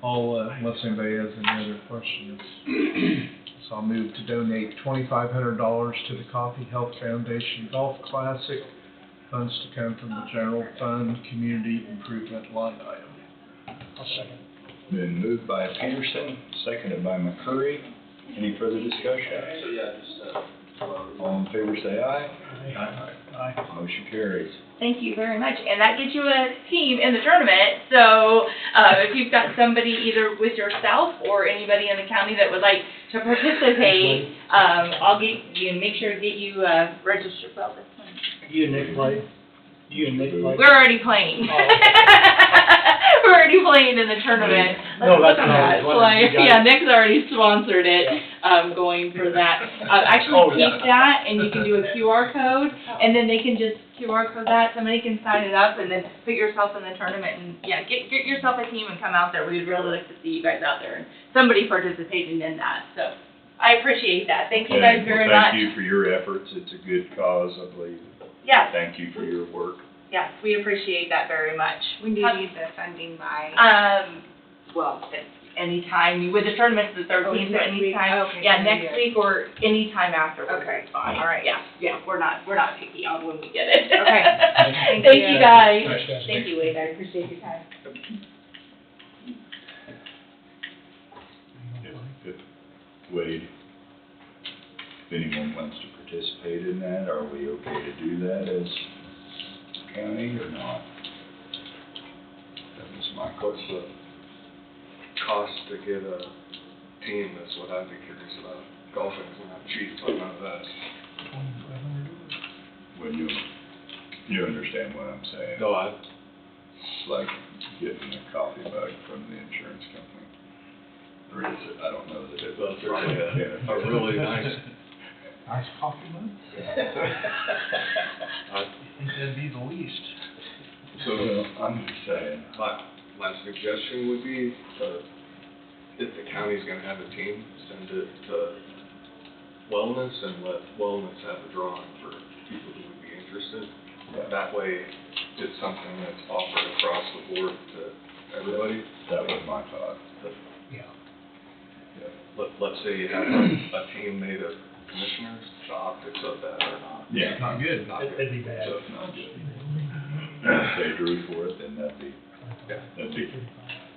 Unless anybody has any other questions. So I'll move to donate $2,500 to the Coffee Health Foundation Golf Classic. Funds to come from the general fund community improvement line item. I'll second. Been moved by Peterson, seconded by McCurry. Any further discussion? All in favor say aye. Aye. Motion carries. Thank you very much. And that gets you a team in the tournament. So if you've got somebody either with yourself or anybody in the county that would like to participate, I'll make sure to get you registered for this one. You and Nick play? We're already playing. Oh, okay. We're already playing in the tournament. No, Let's that's look at not that. it. Yeah, Nick's already sponsored it, going for that. Actually, keep that, and you can do a QR code, and then they can just QR code that. Somebody can sign it up, and then put yourself in the tournament, and get yourself a team and come out there. We'd really like to see you guys out there and somebody participating in that. So I appreciate that. Thank you guys very much. Thank you for your efforts. It's a good cause, I believe. Yes. Thank you for your work. Yes, we appreciate that very much. When do you need the funding by? Well, anytime, with the tournament's the 13th, so next week? anytime. Okay, Yeah, so next maybe- week or anytime afterwards. Okay, is fine. all right. Yeah, we're not picky on when we get it. Okay. Thank you guys. Thanks, guys. Thank you, Wade, I appreciate your time. If Wade, if anyone wants to participate in that, are we okay to do that as county or not? That was my question. Cost to get a team, that's what I'd be curious about. Golfing's not cheap, but none of that. When you understand what I'm saying? No, It's like getting a coffee mug from the insurance company. Or is it, I don't know that it was. a really nice, Nice coffee mug? I I think that'd be the least. So, I'm just saying. my suggestion would be, if the county's gonna have a team, send it to wellness and let wellness have a drawing for people who would be interested. Yeah. That way, it's something that's offered across the board to everybody. That was my thought. Yeah. Let's say you have a team made of commissioners, the optics of that are not. Yeah. Not good. Not It'd be bad. So, Not good. If they drew for it, then that'd be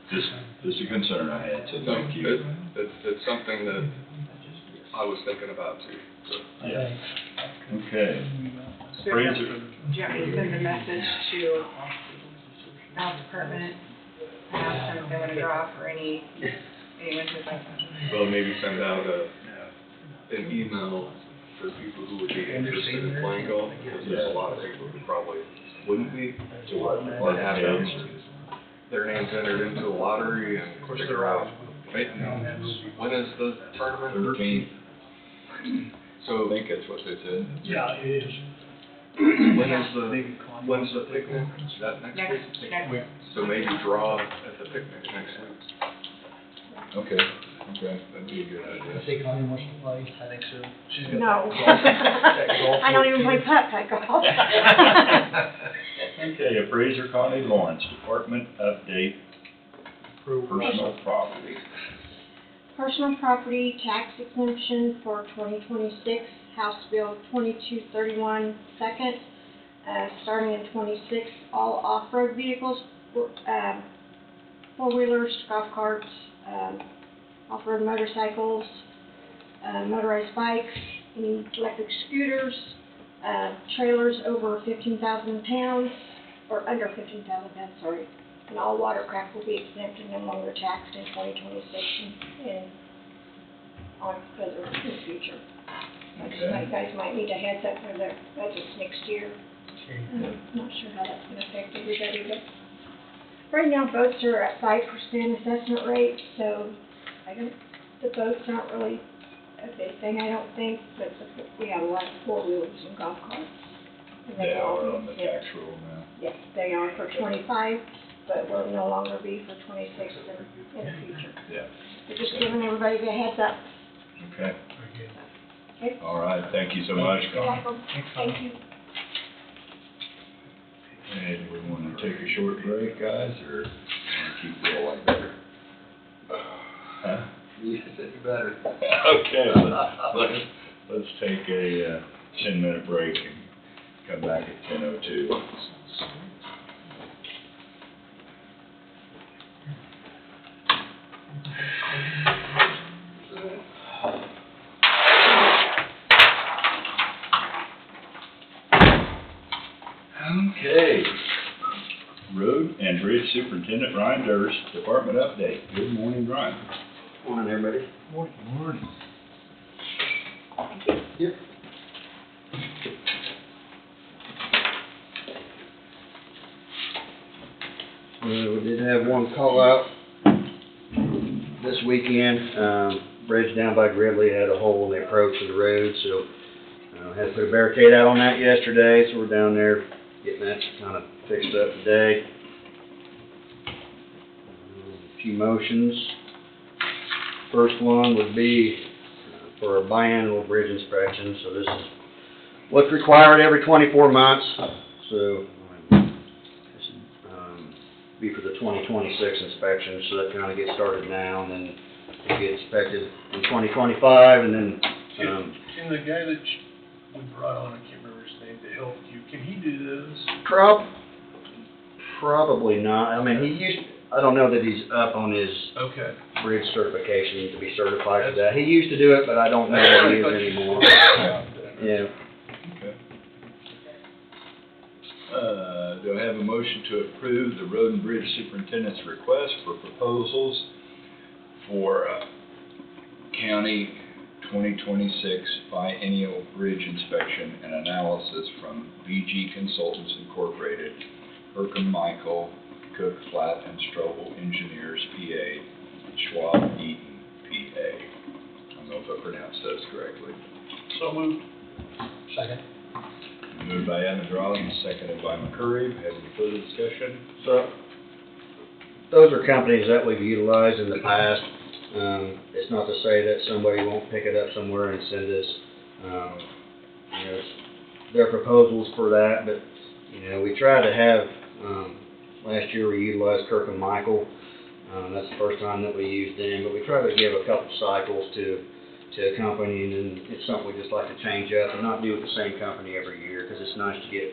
just a concern I had, so thank you. It's something that I was thinking about too, so. Yeah. Okay. So, Fraser. do you want me to send a message to health department, ask them if they want to draw for anyone who's like that? Well, maybe send out an email for people who would be interested in playing golf, because there's a lot of people who probably wouldn't be. Or have their names entered into the lottery and figure out, when is the tournament? 13th. So, I think that's what they said. Yeah, it is. when's the picnic? Is that next week? So maybe draw at the picnic next week. Okay, that'd be a good I idea. think Connie wants to play. I think so. No. I don't even play putt golf. Okay, appraiser Connie Lawrence, department update, personal property. Personal property tax exemption for 2026, House Bill 2231, second, starting in 26, all off-road vehicles, four-wheelers, golf carts, off-road motorcycles, motorized bikes, any electric scooters, trailers over 15,000 pounds, or under 15,000 pounds, sorry. And all watercraft will be exempt and no longer taxed in 2026 and on further in the future. Okay. You guys might need a heads up for the budgets next year. I'm not sure how that's gonna affect everybody, but right now boats are at 5% assessment rate, so the boats aren't really a big thing, I don't think, but we have a lot of four-wheelers and golf carts. And They all are on the be tax exempt. roll now. Yes, they are for 25, but will no longer be for 26 in the future. Yeah. We're just giving everybody a heads up. Okay, Okay? all right, thank you so much, You're Connie. welcome. Thank you. Hey, do we want to take a short break, guys, or want to keep rolling better? Huh? You said you better. Okay, let's take a 10-minute break and come back at 10:02. Okay. Road and Bridge Superintendent Ryan Durst, Department Update. Good morning, Ryan. Morning, everybody. Morning. Yep. We did have one call out this weekend. Bridge down by Gridley had a hole in the approach of the road, so had to put a barricade out on that yesterday, so we're down there getting that kind of fixed up today. A few motions. First one would be for a biannual bridge inspection, so this is what's required every 24 months, so this would be for the 2026 inspection, so that kind of gets started now, and then it gets inspected in 2025, and then Can the guy that we brought on, I can't remember his name, to help you, can he do those? probably not. I mean, I don't know that he's up on his Okay. bridge certification to be certified for that. He used to do it, but I don't know that he is anymore. Yeah. Okay. Do I have a motion to approve the Road and Bridge Superintendent's request for proposals for county 2026 biennial bridge inspection and analysis from BG Consultants Incorporated, Hercom Michael, Cook, Flat, and Strobel Engineers, PA, Schwab, Eaton, PA. I don't know if I pronounced those correctly. So moved. Second. Moved by Evans Rollins, seconded by McCurry. Have any further discussion? So, those are companies that we've utilized in the past. It's not to say that somebody won't pick it up somewhere and send us, their proposals for that, but, we try to have, last year we utilized Kirk and Michael. That's the first time that we used them, but we try to give a couple cycles to a company, and then it's something we just like to change up and not do with the same company every year, because it's nice to get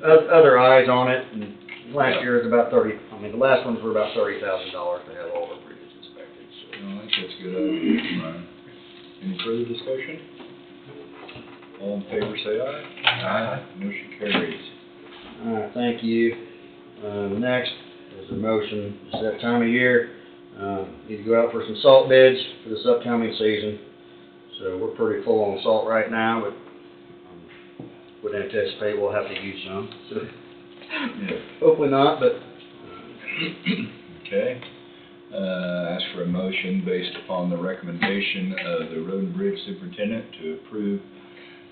other eyes on it. And last year was about the last ones were about $30,000 to have all the bridges inspected. So. I think that's a good idea, Ryan. Any further discussion? All in favor, say aye. Aye. Motion carries. All right, thank you. Next is a motion. It's that time of year. Need to go out for some salt bids for this upcoming season. So we're pretty full on salt right now, but would anticipate we'll have to use some. So hopefully not, but Okay. Ask for a motion based upon the recommendation of the Road and Bridge Superintendent to approve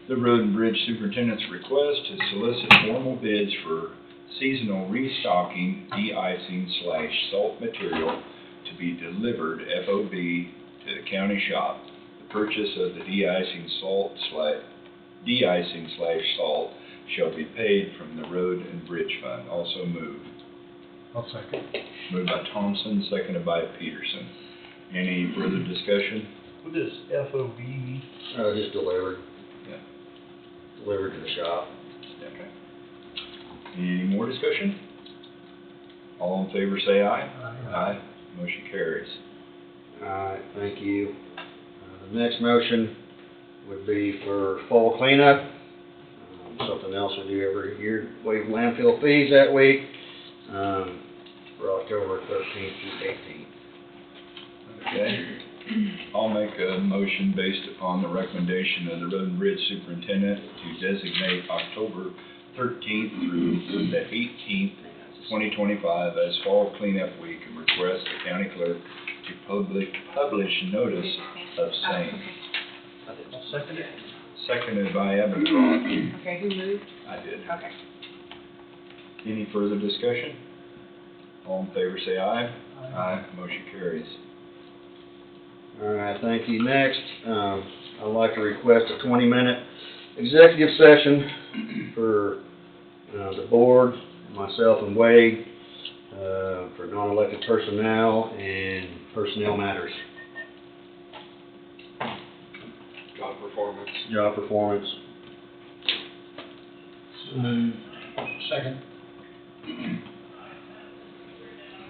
the Road and Bridge Superintendent's request to solicit formal bids for seasonal restocking, de-icing/salt material to be delivered FOB to the county shop. The purchase of the de-icing/salt shall be paid from the Road and Bridge Fund. Also moved. I'll second. Moved by Thompson, seconded by Peterson. Any further discussion? What does FOB mean? just delivered. Yeah. Delivered to the shop. Okay. Any more discussion? All in favor say aye. Aye. Motion carries. Alright, thank you. The next motion would be for fall cleanup. Something else we do every year, waive landfill fees that week, for October 13th through 18th. Okay. I'll make a motion based upon the recommendation of the Road and Bridge Superintendent to designate October 13th through the 18th, 2025 as Fall Cleanup Week and request the county clerk to publish notice of same. I'll second it. Seconded by Evans. Okay, who moved? I did. Okay. Any further discussion? All in favor say aye. Aye. Motion carries. Alright, thank you. Next, I'd like to request a 20-minute executive session for the board, myself and Wade, for non-elected personnel and personnel matters. Job performance. Job performance. Second.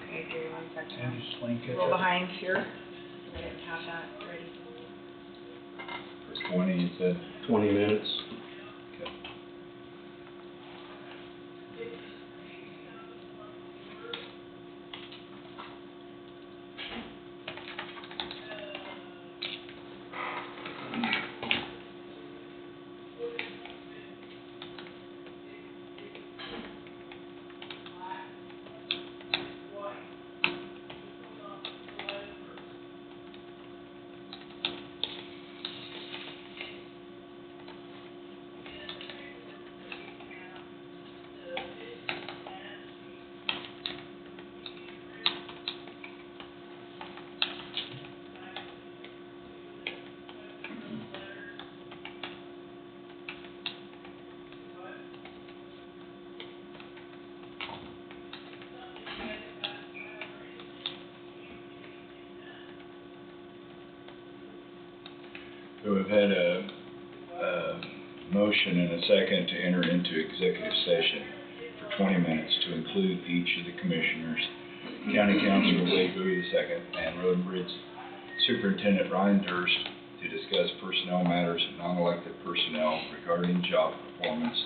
Okay, give me 1 second. And just link it. A little behind here. I didn't have that ready. For 20, you said? 20 minutes. Okay. So we've had a motion and a second to enter into executive session for 20 minutes to include each of the commissioners, County Councilor Wade Bowie II, and Road and Bridge Superintendent Ryan Durst to discuss personnel matters of non-elected personnel regarding job performance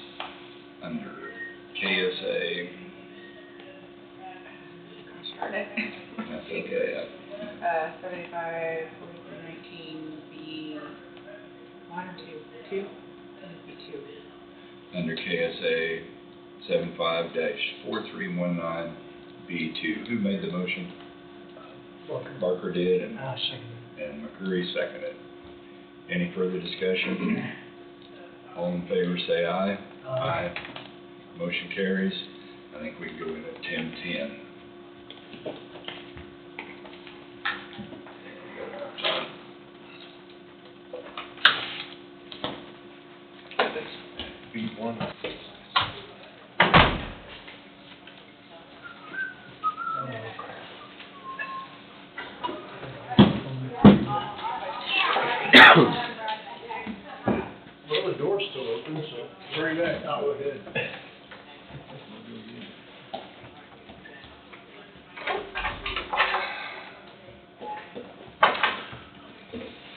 under KSA. Start it. That's okay. 75, 43, 19, B, 1 or 2? 2? B2. Under KSA 75-4319B2. Who made the motion? Barker did, and McCreary seconded. Any further discussion? All in favor say aye. Aye. Motion carries. I think we can go in at 10:10. B1. Well, the door's still open, so hurry back. Go ahead.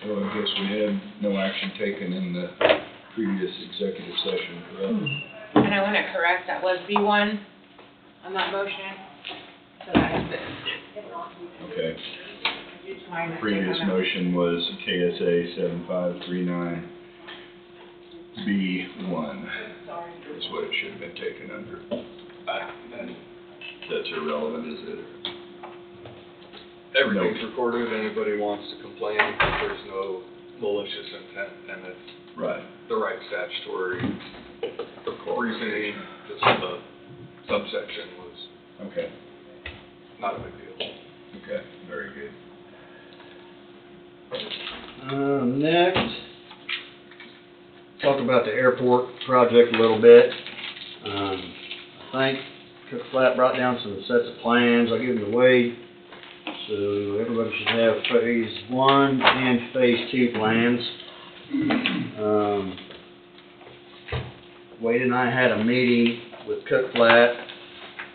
So I guess we had no action taken in the previous executive session, correct? And I want to correct, that was B1 on that motion. So that has been. Okay. My mistake previous on that. motion was KSA 7539B1 is what it should have been taken under. And that's irrelevant, is it? Everything's recorded, anybody wants to complain, there's no malicious intent, and it's Right. the right statutory reasoning, just the subsection was Okay, not a big deal. okay, very good. Next, talk about the airport project a little bit. I think Cook Flat brought down some sets of plans. I'll give them to Wade. So everybody should have phase 1 and phase 2 plans. Wade and I had a meeting with Cook Flat,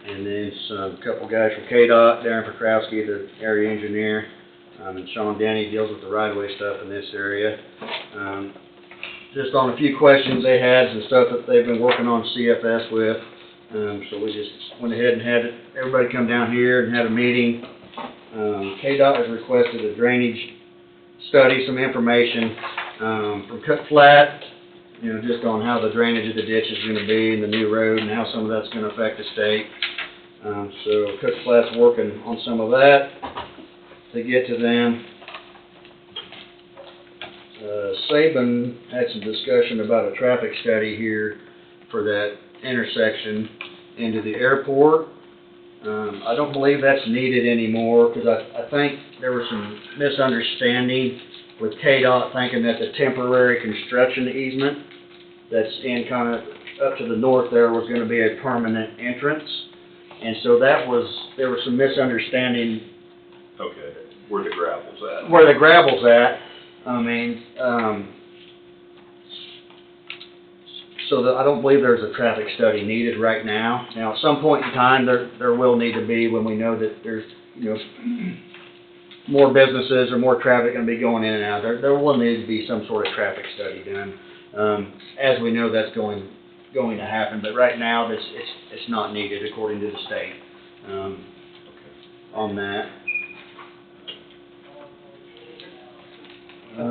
and then some couple guys from KDOT, Darren Pekrowski, the area engineer, and Sean Denny deals with the right-of-way stuff in this area. Just on a few questions they had, some stuff that they've been working on CFS with. So we just went ahead and had everybody come down here and had a meeting. KDOT has requested a drainage study, some information from Cook Flat, just on how the drainage of the ditch is going to be and the new road and how some of that's going to affect the state. So Cook Flat's working on some of that to get to them. Saban had some discussion about a traffic study here for that intersection into the airport. I don't believe that's needed anymore, because I think there was some misunderstanding with KDOT thinking that the temporary construction easement that's in kind of up to the north there was going to be a permanent entrance. And so there was some misunderstanding. Okay, where the gravel's at. Where the gravel's at, so I don't believe there's a traffic study needed right now. Now, at some point in time, there will need to be when we know that there's, more businesses or more traffic going to be going in and out. There will need to be some sort of traffic study done. As we know, that's going to happen, but right now, it's not needed according to the state on that. That's a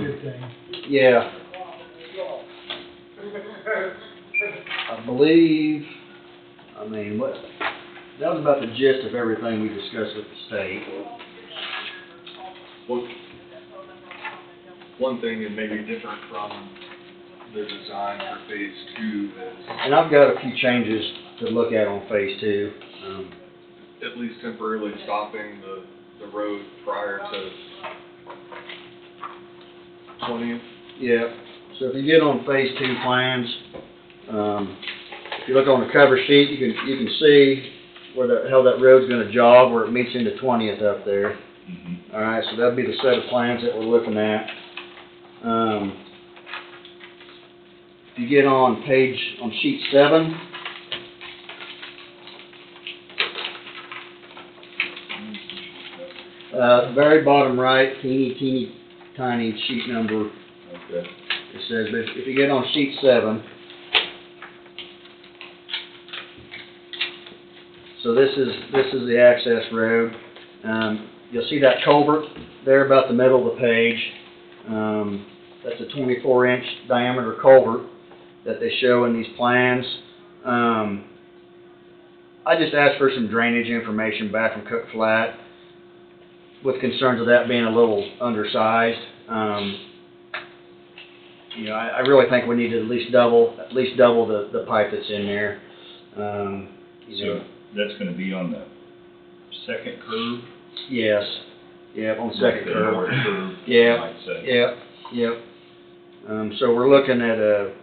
good thing. Yeah. I believe, that was about the gist of everything we discussed with the state. One thing that may be different from the design for phase 2 is, And I've got a few changes to look at on phase 2. at least temporarily stopping the road prior to 20th. Yeah, so if you get on phase 2 plans, if you look on the cover sheet, you can see how that road's gonna jog, where it meets into 20th up there. Mm-hmm. All right, so that'd be the set of plans that we're looking at. If you get on sheet 7, very bottom right, teeny tiny sheet number. Okay. It says, if you get on sheet 7, so this is the access road. You'll see that culvert there about the middle of the page. That's a 24-inch diameter culvert that they show in these plans. I just asked for some drainage information back from Cook Flat, with concerns of that being a little undersized. I really think we need to at least double the pipe that's in there. So that's gonna be on the second curve? Yes. Yep, on the second The curve. north curve, you Yeah. might say. Yep. So we're looking at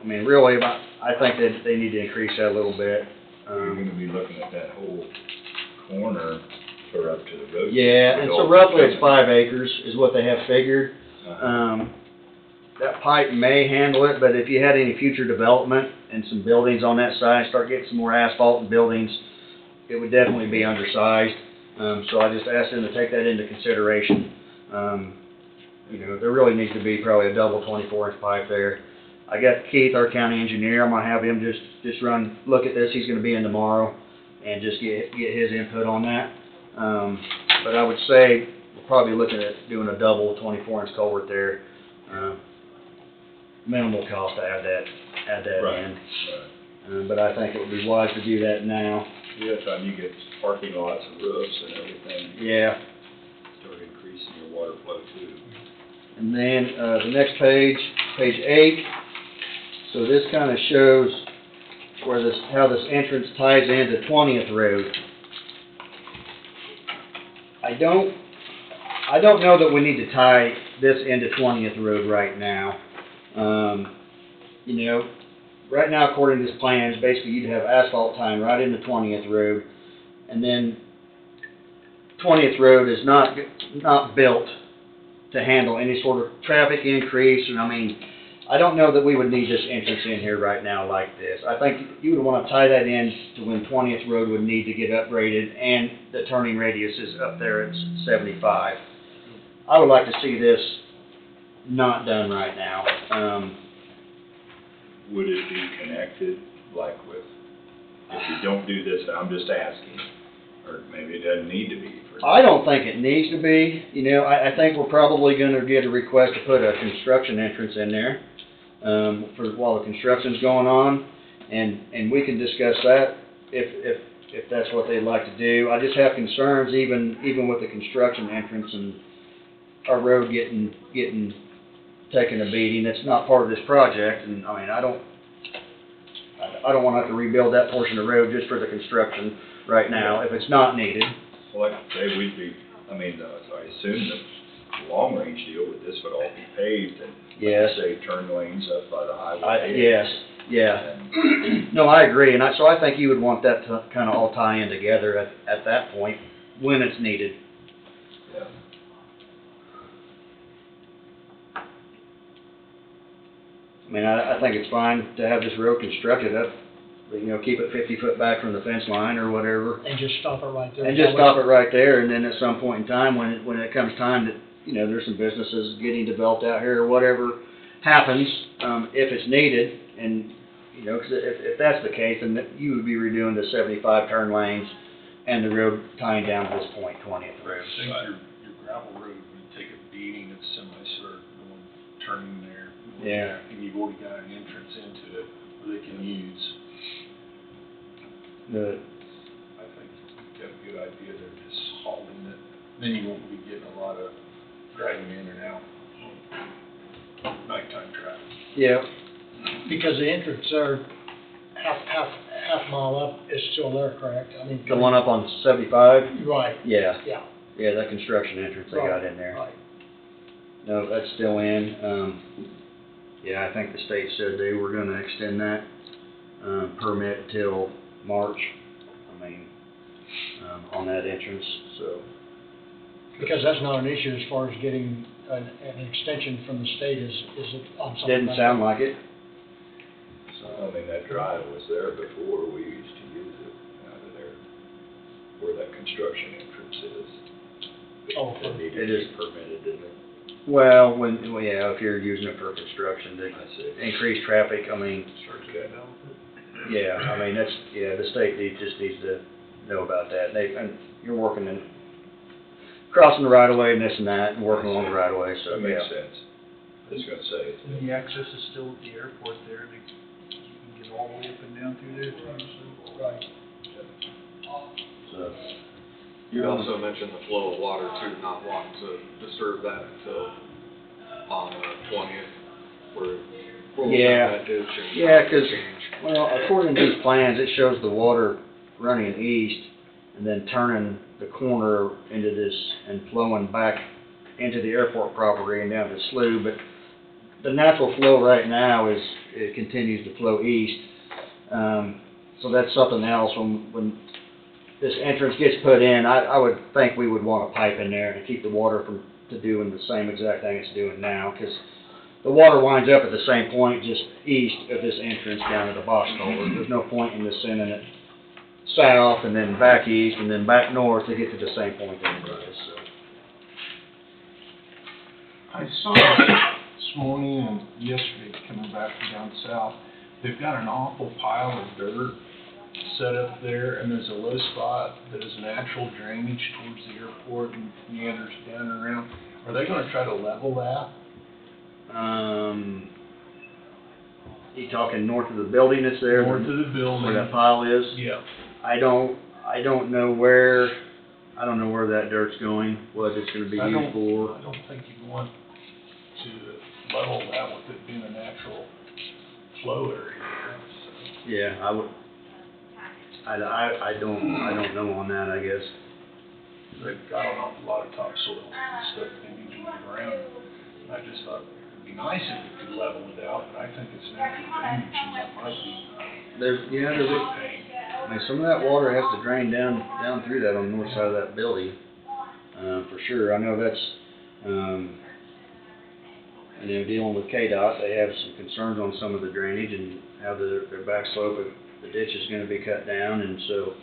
really I think that they need to increase that a little bit. You're gonna be looking at that whole corner for up to the road. Yeah, and so roughly it's 5 acres is what they have figured. That pipe may handle it, but if you had any future development and some buildings on that side, start getting some more asphalt and buildings, it would definitely be undersized. So I just asked them to take that into consideration. There really needs to be probably a double 24-inch pipe there. I got Keith, our county engineer. I'm gonna have him just look at this. He's gonna be in tomorrow and just get his input on that. But I would say we're probably looking at doing a double 24-inch culvert there. Minimal cost to add that Right. in. But I think it would be wise to do that now. Yeah, time you get parking lots and roofs and everything, Yeah. start increasing your water flow too. And then, the next page, page 8, so this kind of shows where how this entrance ties into 20th Road. I don't know that we need to tie this into 20th Road right now. You know, right now, according to this plan, is basically you'd have asphalt tying right into 20th Road, and then 20th Road is not built to handle any sort of traffic increase, and I mean, I don't know that we would need this entrance in here right now like this. I think you would want to tie that in to when 20th Road would need to get upgraded, and the turning radius is up there at 75. I would like to see this not done right now. Would it be connected, like with, if you don't do this, I'm just asking, or maybe it doesn't need to be for. I don't think it needs to be. You know, I think we're probably going to get a request to put a construction entrance in there while the construction's going on, and we can discuss that if that's what they'd like to do. I just have concerns even with the construction entrance and our road getting taking a beating. That's not part of this project, and I mean, I don't want to have to rebuild that portion of the road just for the construction right now if it's not needed. Well, like I say, we'd be, I mean, I assume the long range deal with this would all be paved and, Yes. like you say, turn lanes up by the highway. Yes, yeah. No, I agree, and so I think you would want that to kind of all tie in together at that point when it's needed. Yeah. I mean, I think it's fine to have this road constructed up, you know, keep it 50 foot back from the fence line or whatever. And just stop it right there. And just stop it right there, and then at some point in time, when it comes time that, you know, there's some businesses getting developed out here or whatever happens, if it's needed, and, you know, 'cause if that's the case, then you would be redoing the 75 turn lanes and the road tying down to this point, 20th Road. I think your gravel road would take a beating if somebody started going, turning there. going Yeah. back, and you've already got an entrance into it where they can use. I think you've got a good idea there, just hauling it. Then you won't be getting a lot of driving in and out. Nighttime traffic. Yeah. Because the entrance there, half mile up is still there, correct? I mean. The one up on 75? Right, Yeah. yeah. Yeah, that construction entrance they got in there. Right. No, that's still in. Yeah, I think the state said they were gonna extend that, permit till March, I mean, on that entrance, so. Because that's not an issue as far as getting an extension from the state, is it on something? Didn't sound like it. I mean, that drive was there before, we used to use it out of there, where that construction entrance is. Oh, It needed it to is be permitted, didn't it? Well, yeah, if you're using it for construction, to I see. increase traffic, I mean, Okay. yeah, I mean, the state just needs to know about that. And you're working in, crossing the right of way and this and that, and working along the right of way, so, That makes yeah. sense. I was gonna say. And the access is still at the airport there, you can get all the way up and down through there too, so. Right. So, You also mentioned the flow of water too, not wanting to disturb that until on 20th, where we'll Yeah. that ditch and. Yeah, 'cause- change. well, according to these plans, it shows the water running east and then turning the corner into this and flowing back into the airport property and down the slough, but the natural flow right now it continues to flow east. So that's something else when this entrance gets put in, I would think we would want a pipe in there to keep the water from doing the same exact thing it's doing now, because the water winds up at the same point just east of this entrance down to the box culvert. There's no point in just sending it south and then back east and then back north to get to the same point anyway, so. I saw this morning and yesterday coming back from down south, they've got an awful pile of dirt set up there, and there's a low spot that is natural drainage towards the airport and meanders down and around. Are they gonna try to level that? You talking north of the building that's there? North of the building? Where that pile is? Yeah. I don't know where that dirt's going, what it's gonna be used for. I don't think you want to level that with it being a natural flow area there, so. Yeah, I don't know on that, I guess. They've got an awful lot of topsoil and stuff they need to move around. And I just thought it'd be nice if we could level it out, but I think it's natural drainage and that might be There's I mean, some of that water has to drain down through that on the north side of that building, for sure. I know that's, dealing with KDOT, they have some concerns on some of the drainage and how their back slope of the ditch is gonna be cut down, and so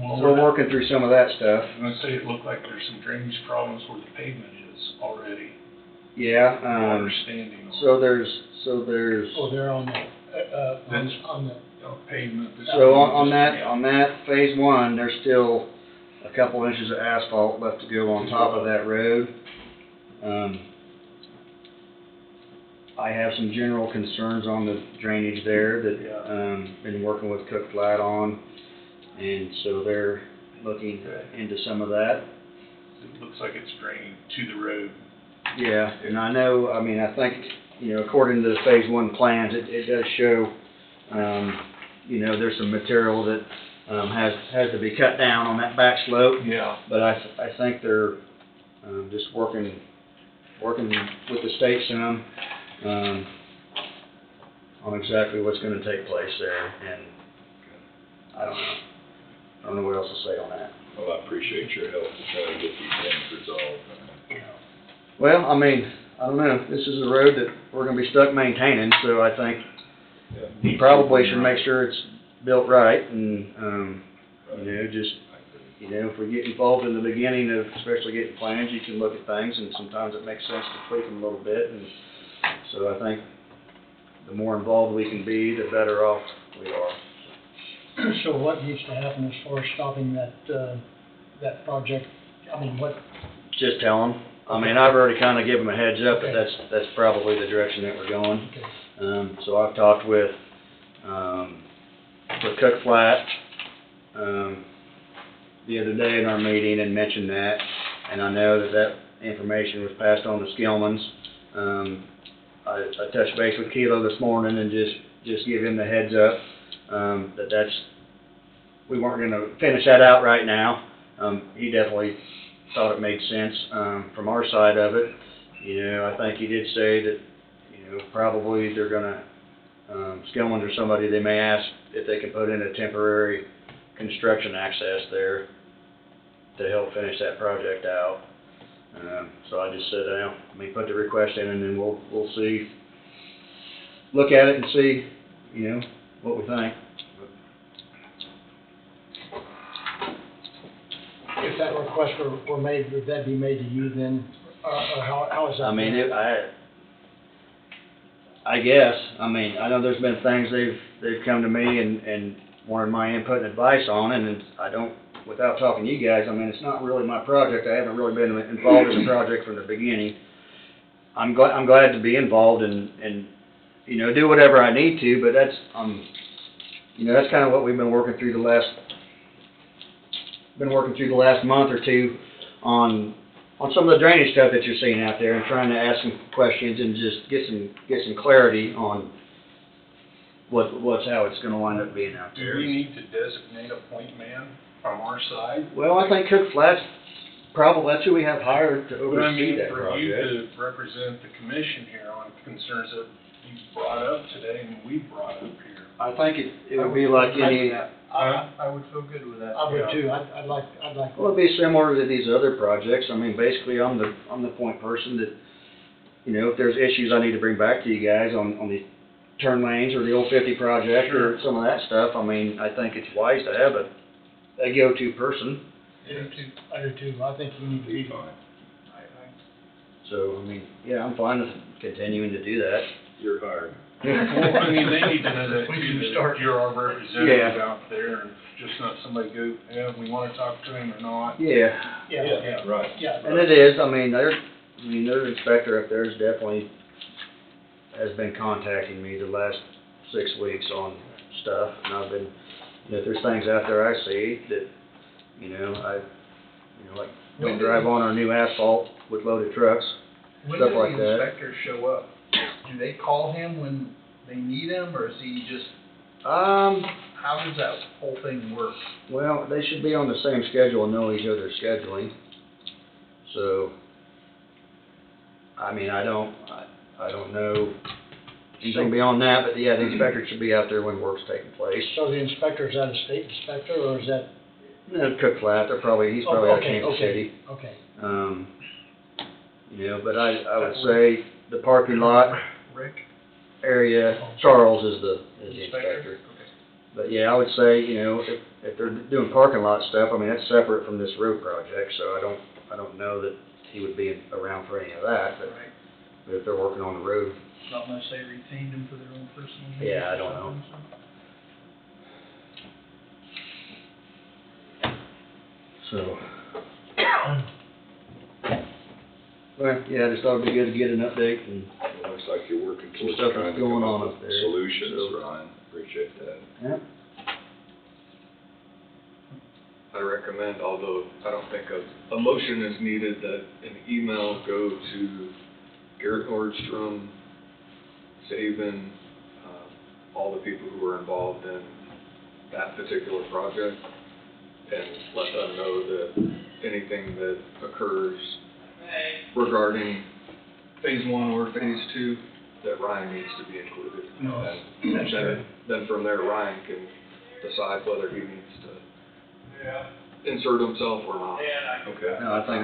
we're working through some of that stuff. I'm gonna say it looked like there's some drainage problems where the pavement is already. Yeah, Understanding. so there's. Oh, they're on the Pavement. So on that phase one, there's still a couple inches of asphalt left to go on top of that road. I have some general concerns on the drainage there that, been working with Cook Flat on, and so they're looking into some of that. It looks like it's draining to the road. Yeah, and I think, according to the phase one plans, it does show, there's some material that, has to be cut down on that back slope. Yeah. But I think they're, just working with the state some, on exactly what's gonna take place there, and I don't know what else to say on that. Well, I appreciate your help to try to get these things resolved. Well, I don't know, this is a road that we're gonna be stuck maintaining, so I think we probably should make sure it's built right, and, if we get involved in the beginning of, especially getting plans, you can look at things, and sometimes it makes sense to tweak them a little bit, and so I think the more involved we can be, the better off we are. So what needs to happen as far as stopping that project? I mean, what? Just tell them. I've already kind of given them a heads up, but that's probably the direction that we're going. Okay. So I've talked with Cook Flat, the other day in our meeting and mentioned that, and I know that information was passed on to Skillman's. I touched base with Kilo this morning and just give him the heads up, we weren't gonna finish that out right now. He definitely thought it made sense, from our side of it. I think he did say that, probably they're gonna, Skillman's or somebody, they may ask if they can put in a temporary construction access there to help finish that project out. So I just said, put the request in, and then we'll see, look at it and see, what we think. If that request were made, would that be made to you then, or how is that? I guess, I know there's been things they've come to me and wanted my input and advice on, and without talking to you guys, it's not really my project. I haven't really been involved in the project from the beginning. I'm glad to be involved and do whatever I need to, but that's kind of what we've been working through the last month or two on some of the drainage stuff that you're seeing out there, and trying to ask some questions and just get some clarity on how it's gonna wind up being out there. Do we need to designate a point man from our side? Well, I think Cook Flat's that's who we have hired to oversee that project. For you to represent the commission here on concerns that you brought up today and we brought up here. I think it would be like any. I would feel good with that. I would too. I'd like. Well, it'd be similar to these other projects. Basically, I'm the point person that, if there's issues I need to bring back to you guys on the turn lanes or the old 50 project or some of that stuff. I think it's wise to have a go-to person. I do too. I think you need to be fine. So, I'm fine with continuing to do that. You're hired. Well, I mean, they need to know that We too, can that start. you're our representative Yeah. out there, and just not somebody go, yeah, we wanna talk to him or not. Yeah, Yeah, Right. yeah. and it is, I mean, their inspector up there is definitely, has been contacting me the last 6 weeks on stuff, and I've been, if there's things out there I see that, like, don't drive on our new asphalt with loaded trucks, When stuff do like the that. inspectors show up? Do they call him when they need him, or is he just, how does that whole thing work? Well, they should be on the same schedule and know each other's scheduling, so, I mean, I don't know anything beyond that, but yeah, the inspector should be out there when work's taking place. So the inspector, is that a state inspector, or is that? No, Cook Flat, he's probably out of Kansas City. Okay. But I would say the parking lot Rick? area, Charles is the inspector. Okay. But yeah, I would say, if they're doing parking lot stuff, I mean, that's separate from this road project, so I don't know that he would be around for any of that, but Right. but if they're working on the road, Not unless they retained him for their own personal needs. Yeah, I or don't know. something, so. Well, yeah, I just thought it'd be good to get an update and, It looks like you're working Some towards stuff trying that's to come going on up up with there, solutions, so- Ryan. Appreciate that. yeah. I recommend, although I don't think a motion is needed, that an email go to Garrett Nordstrom, Saban, all the people who are involved in that particular project, and let them know that anything that occurs regarding phase 1 or phase 2, that Ryan needs to be included. No, And that's fair. then from there, Ryan can decide whether he needs to insert himself or not. Okay. No, I think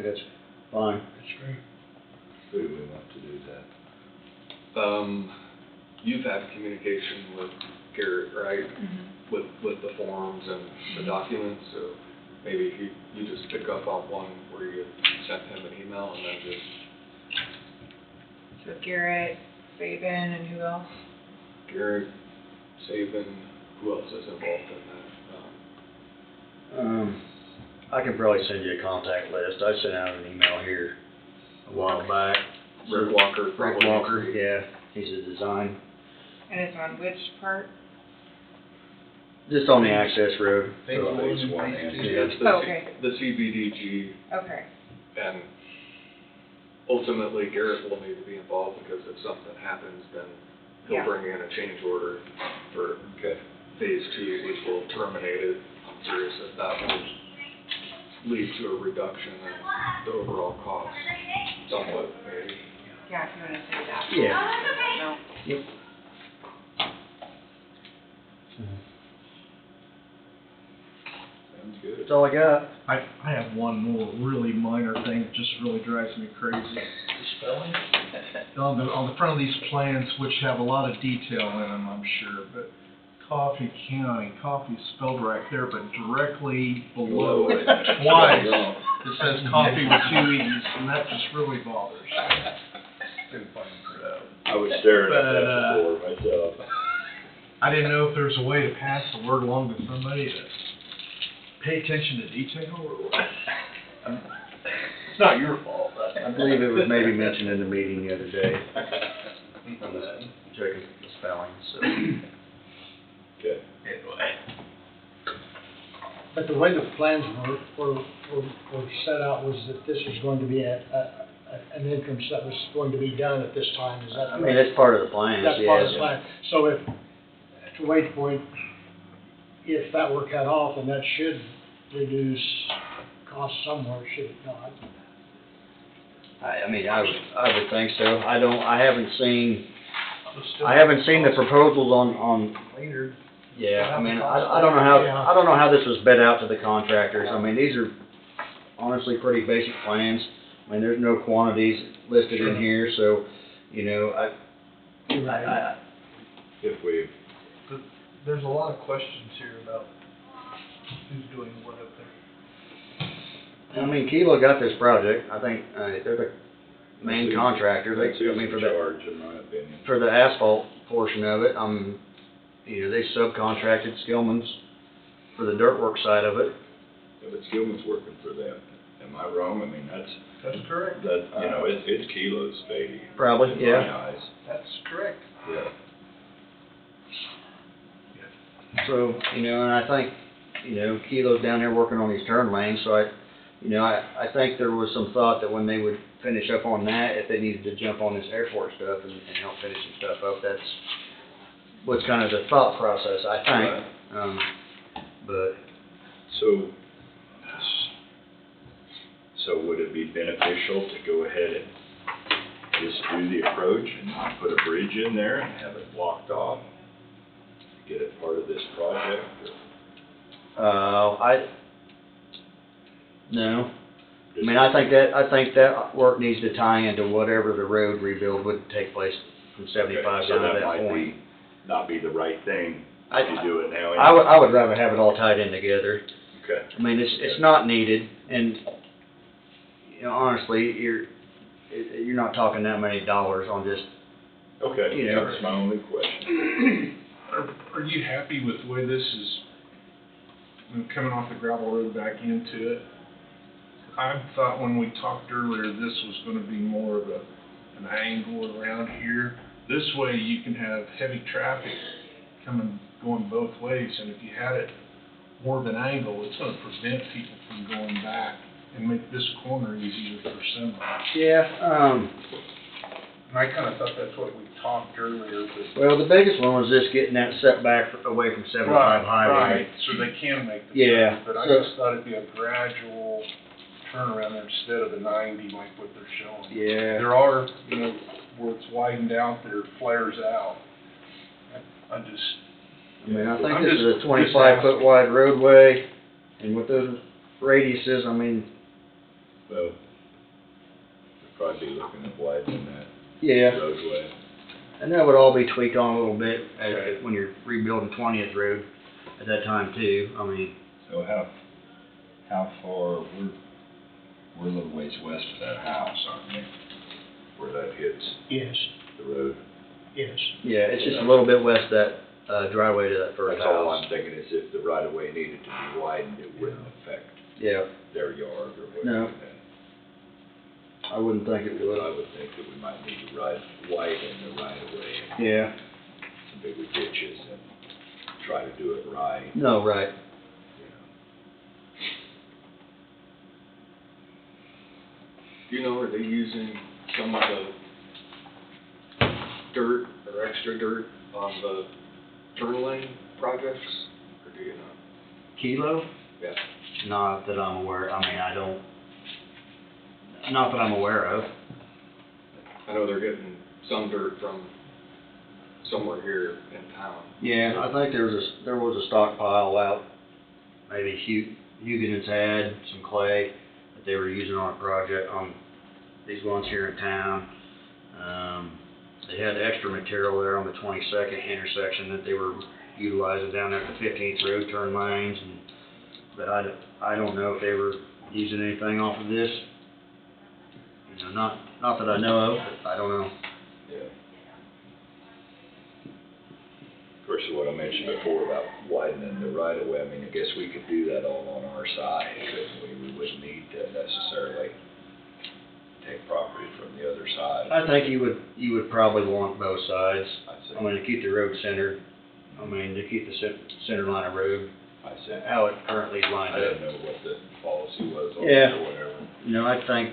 that's fine. That's great. Who do we want to do that? You've had communication with Garrett, right? Mm-hmm. With the forms and the documents, so maybe you just pick up on one where you sent him an email and then just. So Garrett, Saban, and who else? Garrett, Saban, who else is involved in that? I can probably send you a contact list. I sent out an email here a while back. Rick Walker. Rick probably. Walker, yeah, he's a design, And it's on which part? just on the access road. Phase So one phase and one phase and two. two. It's Oh, okay. the CBDG, Okay. and ultimately Garrett will need to be involved because if something happens, then he'll Yeah. bring in a change order for phase 2, which will terminate it. I'm curious if that will lead to a reduction in the overall cost somewhat, maybe. Yeah, if you want to say that. Yeah. No. Yep. Sounds good. That's all I got. I have one more really minor thing that just really drives me crazy. Spelling? On the front of these plans, which have a lot of detail in them, I'm sure, but Coffee County, coffee's spelled right there, but directly below it, twice, it says coffee with 2 E's, and that just really bothers me. I was staring at But, that before myself. I didn't know if there was a way to pass the word along to somebody to pay attention to detail or what. It's not your fault. I believe it was maybe mentioned in the meeting the other day, checking the spelling, so. Okay. But the way the plans were set out was that this was going to be an entrance that was going to be done at this time, is that? I mean, that's part of the plan, That's part of yes. the plan. So if, to Wade's point, if that were cut off, then that should reduce costs somewhere, should it not? I mean, I would think so. I haven't seen the proposals on, Later. yeah, I mean, I don't know how this was bid out to the contractors. I mean, these are honestly pretty basic plans. I mean, there's no quantities listed in here, so, If we, There's a lot of questions here about who's doing what up there. I mean, Kilo got this project. I think, main contractor. That's I who's mean, in for the, charge, in my opinion. for the asphalt portion of it, you know, they subcontracted Skillman's for the dirt work side of it. Yeah, but Skillman's working for them. Am I wrong? I mean, that's correct. that, you know, it's Kilo's baby. Probably, in yeah. my eyes. That's correct. Yeah. So, you know, and I think, you know, Kilo's down there working on these turn lanes, so I think there was some thought that when they would finish up on that, if they needed to jump on this airport stuff and help finish some stuff up, that's what's kind of the thought process, I think. But. So would it be beneficial to go ahead and just do the approach and put a bridge in there and have it blocked off? Get it part of this project? No. I mean, I think that work needs to tie into whatever the road rebuild would take place from 75 down to that point. Not be the right thing if you do it now. I would rather have it all tied in together. Okay. I mean, it's not needed, and, you know, honestly, you're not talking that many dollars on just, Okay, you know. that's my only question. Are you happy with the way this is coming off the gravel road back into it? I thought when we talked earlier, this was gonna be more of an angle around here. This way you can have heavy traffic going both ways, and if you had it more of an angle, it's gonna prevent people from going back and make this corner easier for semis. yeah, And I kinda thought that's what we talked earlier, but. well, the biggest one was just getting that setback away from 75 highway. Right, so they can make the Yeah, turn, but I so- just thought it'd be a gradual turnaround there instead of the 90 like what they're showing. Yeah. There are, you know, where it's widened out, there flares out. I just. I mean, I I'm think this is a just 25-foot asking. wide roadway, and with those radiuses, I mean, Well, we'll probably be looking at widening that yeah. roadway. And that would all be tweaked on a little bit Okay. when you're rebuilding 20th Road at that time too. I mean, So how far, we're a little ways west of that house, aren't we? Where that hits Yes, the road. yes. yeah, it's just a little bit west of that driveway to that first That's all house. I'm thinking is if the right of way needed to be widened, it wouldn't affect Yeah, their yard or whatever. No. I wouldn't think it But I would. would think that we might need to widen the right of way and Yeah, some bigger ditches and try to do it right. no, right. Do you know, are they using some of the dirt or extra dirt on the turn lane projects, or do you know? Kilo? Yeah. Not that I'm aware, I mean, not that I'm aware of. I know they're getting some dirt from somewhere here in town. Yeah, I think there was a stockpile out, maybe Huguenot's had some clay that they were using on a project, on these ones here in town. They had extra material there on the 22nd intersection that they were utilizing down there at the 15th Road turn lanes, but I don't know if they were using anything off of this. You know, not that I know of, but I don't know. Yeah. Of course, what I mentioned before about widening the right of way, I mean, I guess we could do that all on our side, couldn't we? We wouldn't need to necessarily take property from the other side. I think you would probably want both sides. I see. I mean, to keep the road centered. I mean, to keep the center line of road, I see. how it currently is I lined up. didn't know what the policy was on Yeah. it or whatever. You know, I think,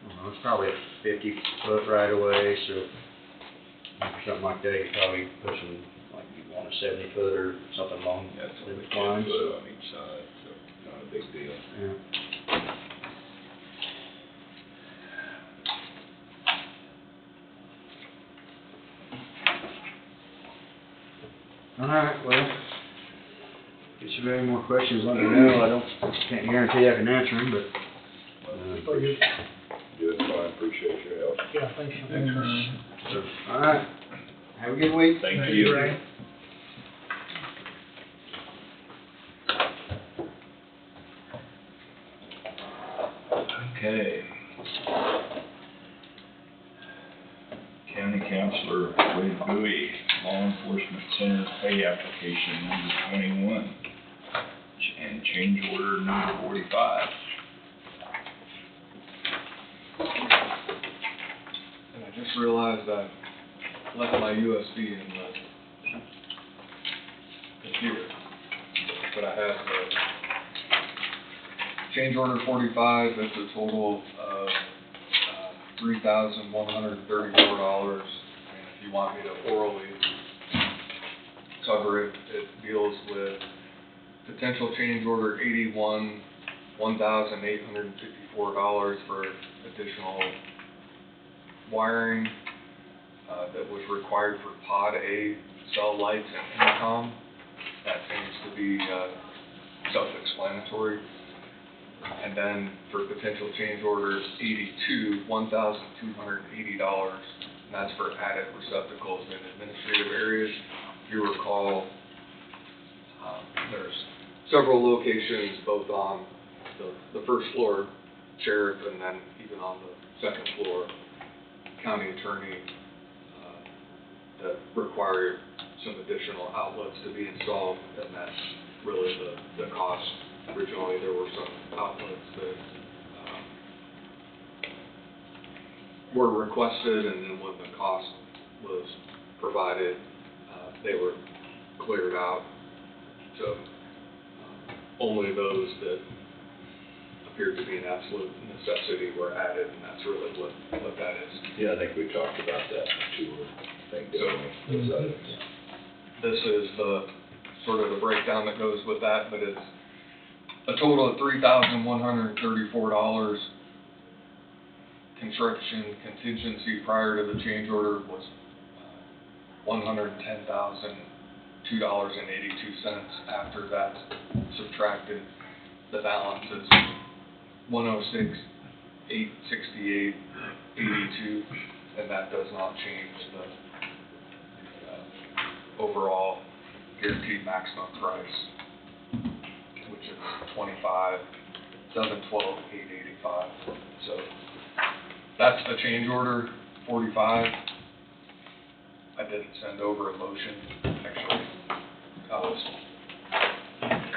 I don't know, it's probably a 50-foot right of way, so for something like that, you're probably pushing, like, you want a 70-foot or something along That's only those 10 lines. foot on each side, so not a big deal. Yeah. All right, well, if you have any more questions, let me know. Can't guarantee I can answer them, but. Very good. Doing fine, appreciate your help. Yeah, thanks for being here. So, all right, have a good week. Thank you. Ray. Okay. Counselor Wade Bowie, Law Enforcement Center pay application number 21, and change order number 45. And I just realized I left my USB in the computer, but I have the change order 45. That's a total of $3,134. And if you want me to orally cover it, it deals with potential change order 81, $1,854 for additional wiring that was required for Pod A cell lights and intercom. That seems to be self-explanatory. And then for potential change order 82, $1,280, and that's for added receptacles in administrative areas. If you recall, there's several locations, both on the first floor, sheriff, and then even on the second floor, county attorney, that require some additional outlets to be installed, and that's really the cost. Originally, there were some outlets that were requested, and then when the cost was provided, they were cleared out. So only those that appeared to be an absolute necessity were added, and that's really what that is. Yeah, I think we talked about that tour thing, didn't we? This is the sort of the breakdown that goes with that, but it's a total of $3,134. Construction contingency prior to the change order was $110,002.82. After that's subtracted, the balance is $106,868.82, and that does not change the overall guaranteed maximum price, which is $25,712,885. So that's the change order 45. I didn't send over a motion. Actually, I was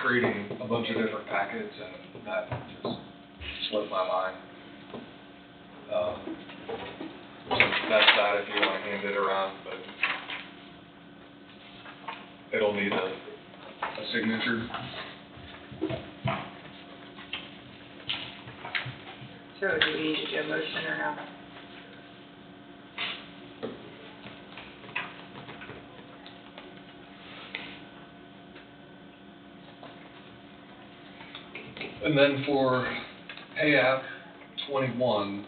creating a bunch of different packets, and that just slipped my mind. So that's that if you want to hand it around, but it'll need a signature. So do we need to do a motion or no? And then for pay app 21,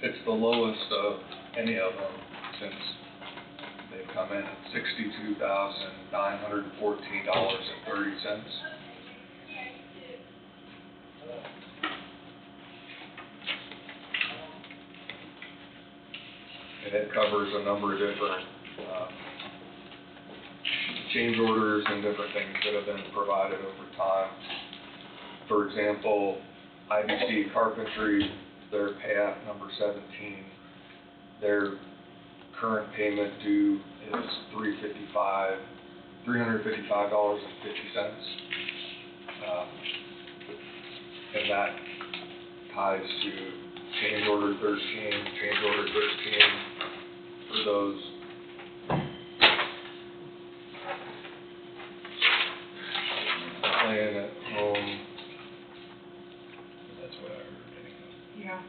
it's the lowest of any of them since they've come in at $62,914.30. And it covers a number of different change orders and different things that have been provided over time. For example, IBC Carpentry, their pay app number 17, their current payment due is $355.50. And that ties to change order 13, change order 13 for those playing at home. That's what I heard anyway. Yeah.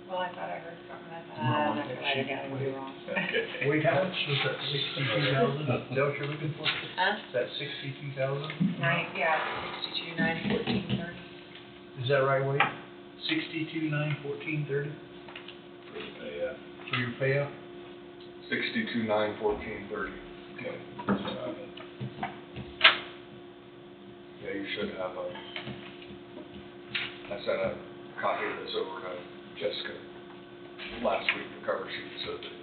Well, I thought I heard something that, that's what I got to do wrong. Okay. Wait, how much was that, 62,000? Is that what you're looking for? Huh? Is that 62,000? Yeah, 62,914.30. Is that right, Wade? 62,914.30 For the pay app. for your payout? 62,914.30. Okay, that's what I meant. Yeah, you should have I sent a copy of this over to Jessica last week, the cover sheet, so that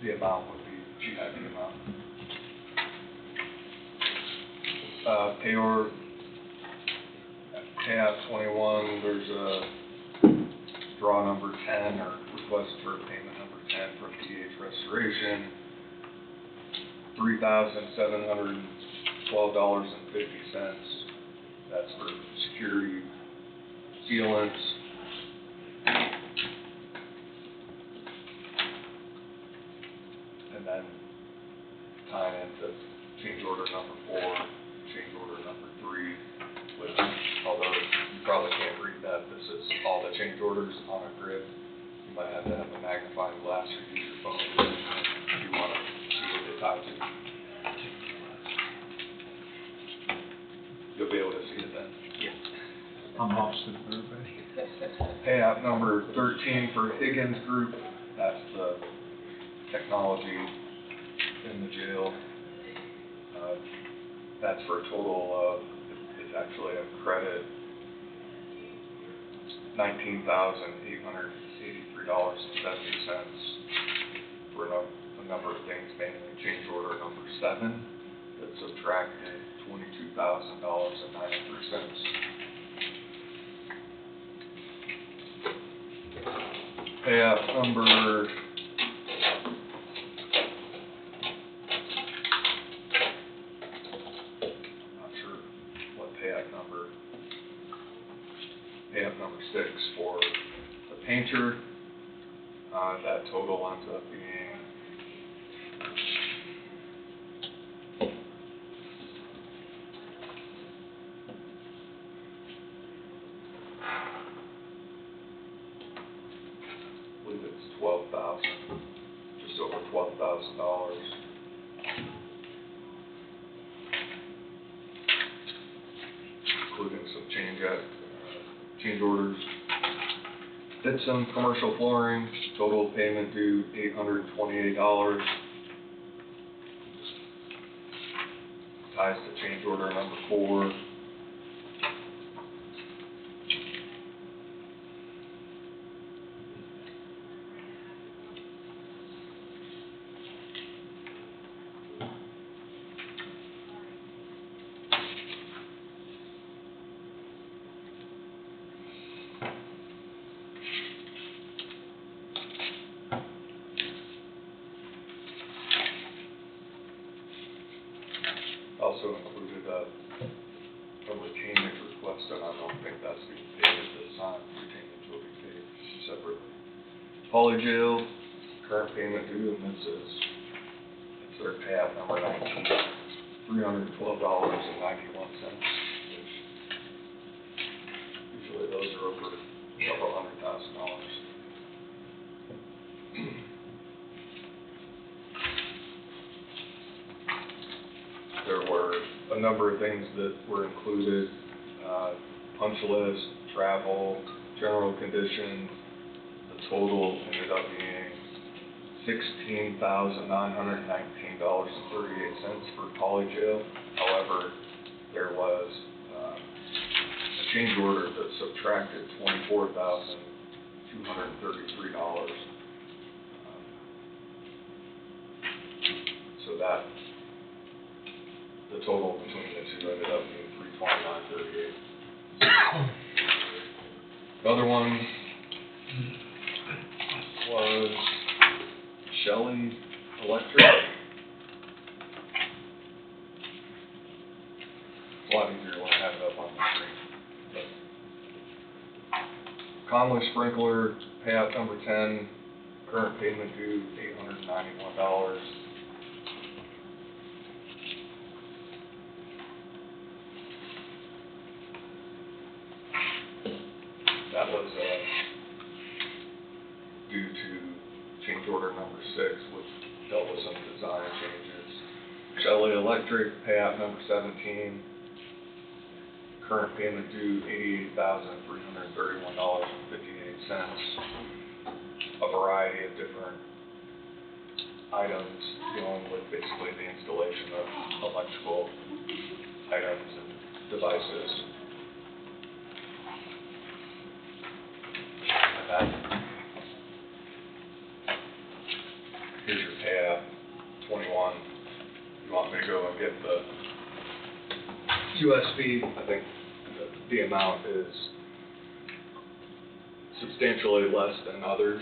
the amount would be, she had the amount. Payor, tab 21, there's a draw number 10, or request for payment number and for PH restoration, $3,712.50. That's for security sealants. And then tying into change order number 4, change order number 3, which, although you probably can't read that, this is all the change orders on a grid. You might have to have a magnifying glass or use your phone if you want to see what they tie to. You'll be able to see it then. I'm opposite of everybody. Payout number 13 for Higgins Group, that's the technology in the jail. That's for a total of, it's actually a credit, $19,883.70 for a number of things, mainly change order number 7 that subtracted $22,000.93. Payout number payout number 6 for the painter. That total ends up being I believe it's just over $12,000. Including some change orders. Did some commercial flooring, total payment due $828. Ties to change order number 4. Also included a retainage request, and I don't think that's being paid at this time. Retainage will be paid separately. Poly Jail, current payment due, and this is, it's their payout number 19, $312.91. Usually those are over several $100,000. There were a number of things that were included, punch list, travel, general conditions. The total ended up being $16,919.38 for Poly Jail. However, there was a change order that subtracted $24,233. So that the total between the two ended up being $329.38. The other one was Shelley Electric. It's a lot easier when I have it up on the screen. Conway Sprinkler, payout number 10, current payment due $891. That was due to change order number 6, which dealt with some design changes. Shelley Electric, payout number 17, current payment due $88,331.58. A variety of different items dealing with basically the installation of electrical items and devices. Here's your payout, 21. You want me to go and get the USB? I think the amount is substantially less than others.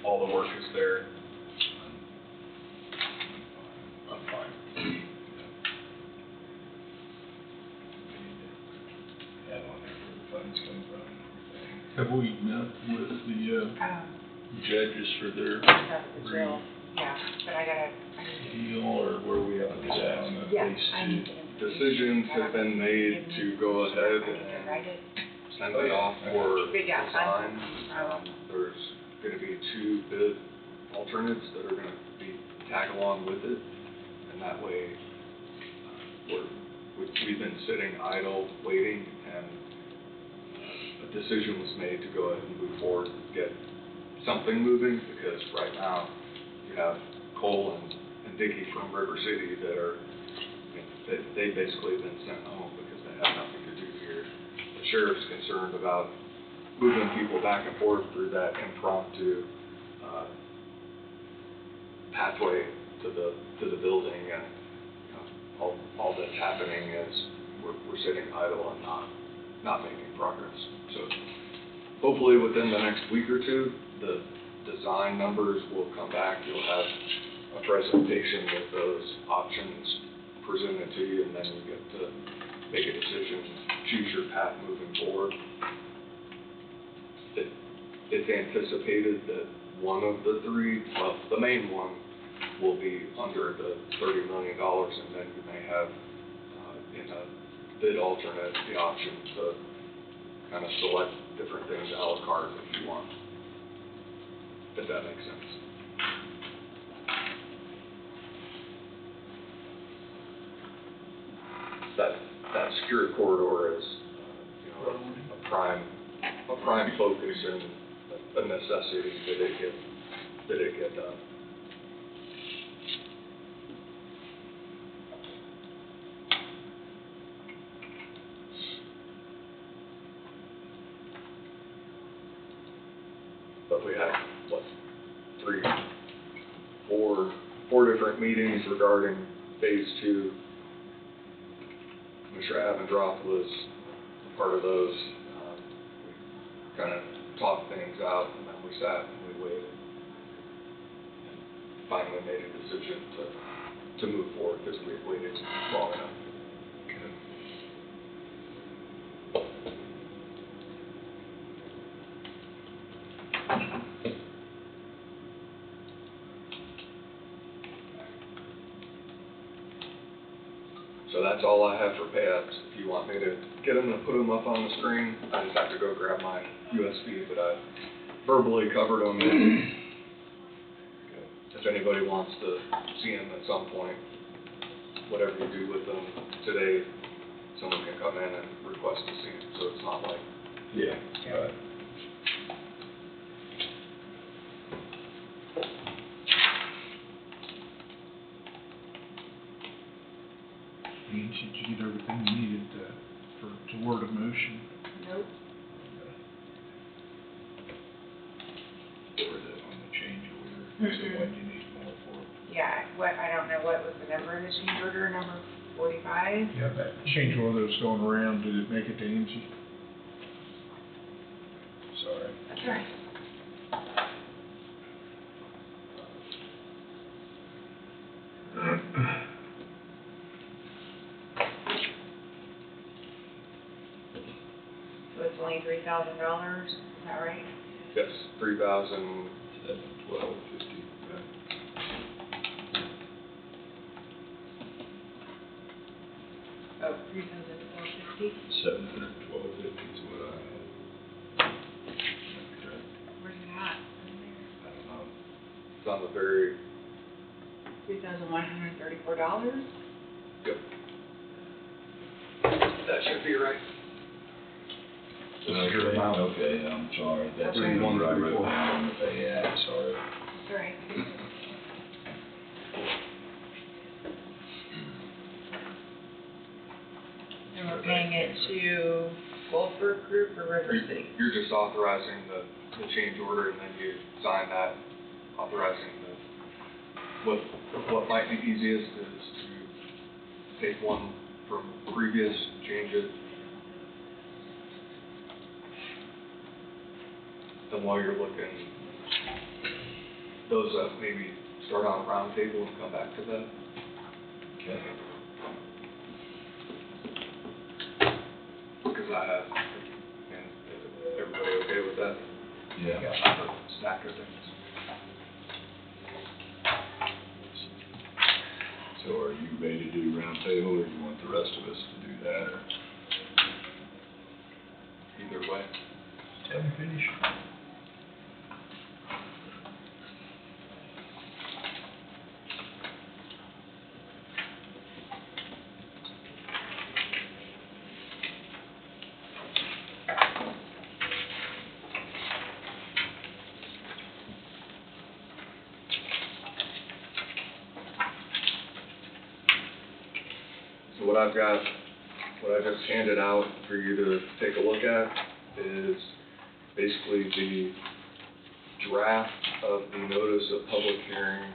all the work is there. I'm fine. Have on there where the funds come from and everything. Have we met with the, judges for their That's the drill, yeah, but I gotta, deal, or where we at with that on the yeah, phase I two? need to. Decisions have been made to go ahead and send it off for But yeah, design. There's gonna be 2 bid alternates that are gonna be tag along with it, and that way, we've been sitting idle, waiting, and a decision was made to go ahead and move forward and get something moving, because right now, you have Cole and Dickey from River City that are, they basically been sent home because they have nothing to do here. The sheriff's concerned about moving people back and forth through that impromptu pathway to the building, and all that's happening is we're sitting idle and not making progress. So hopefully within the next week or two, the design numbers will come back. You'll have a presentation with those options presented to you, and then you get to make a decision, choose your path moving forward. It's anticipated that one of the 3, well, the main one, will be under the $30 million, and then you may have, in a bid alternate, the option to kind of select different things a la carte if you want, if that makes sense. That secure corridor is, a prime focus and a necessity that it get done. But we had, what, 4 different meetings regarding phase 2. Commissioner Avendroth was a part of those. We kind of talked things out, and then we sat and we waited. And finally made a decision to move forward because we had waited long enough. So that's all I have for pads. If you want me to get them and put them up on the screen, I just have to go grab my USB, but I verbally covered them. If anybody wants to see them at some point, whatever you do with them today, someone can come in and request to see them, so it's not like. Yeah, right. Dean, did you get everything you needed to word a motion? Nope. Or on the change order, so what you need more for. Yeah, I don't know what was the number in the change order, number 45? Yeah, that change order that's going around, did it make it to Angie? Sorry. That's all right. So it's only $3,000, is that right? Yes, 3,000. 1250. Oh, 3,450? 712.50 is what I had. Okay. Where's it at? I don't know. It's on the very, $3,134? yep. That should be right. Okay, I'm sorry. That's the number I wrote down. Yeah, sorry. That's all right. And we're paying it to Goldberg Group or River City? You're just authorizing the change order, and then you sign that, authorizing what might be easiest is to take one from previous, change it. And while you're looking, those that maybe start on a roundtable and come back to that. Okay. Because I have, and is everybody okay with that? Yeah. I have a stack of things. So are you ready to do roundtable, or you want the rest of us to do that, or? Either way. Let me finish. So what I just handed out for you to take a look at is basically the draft of the notice of public hearing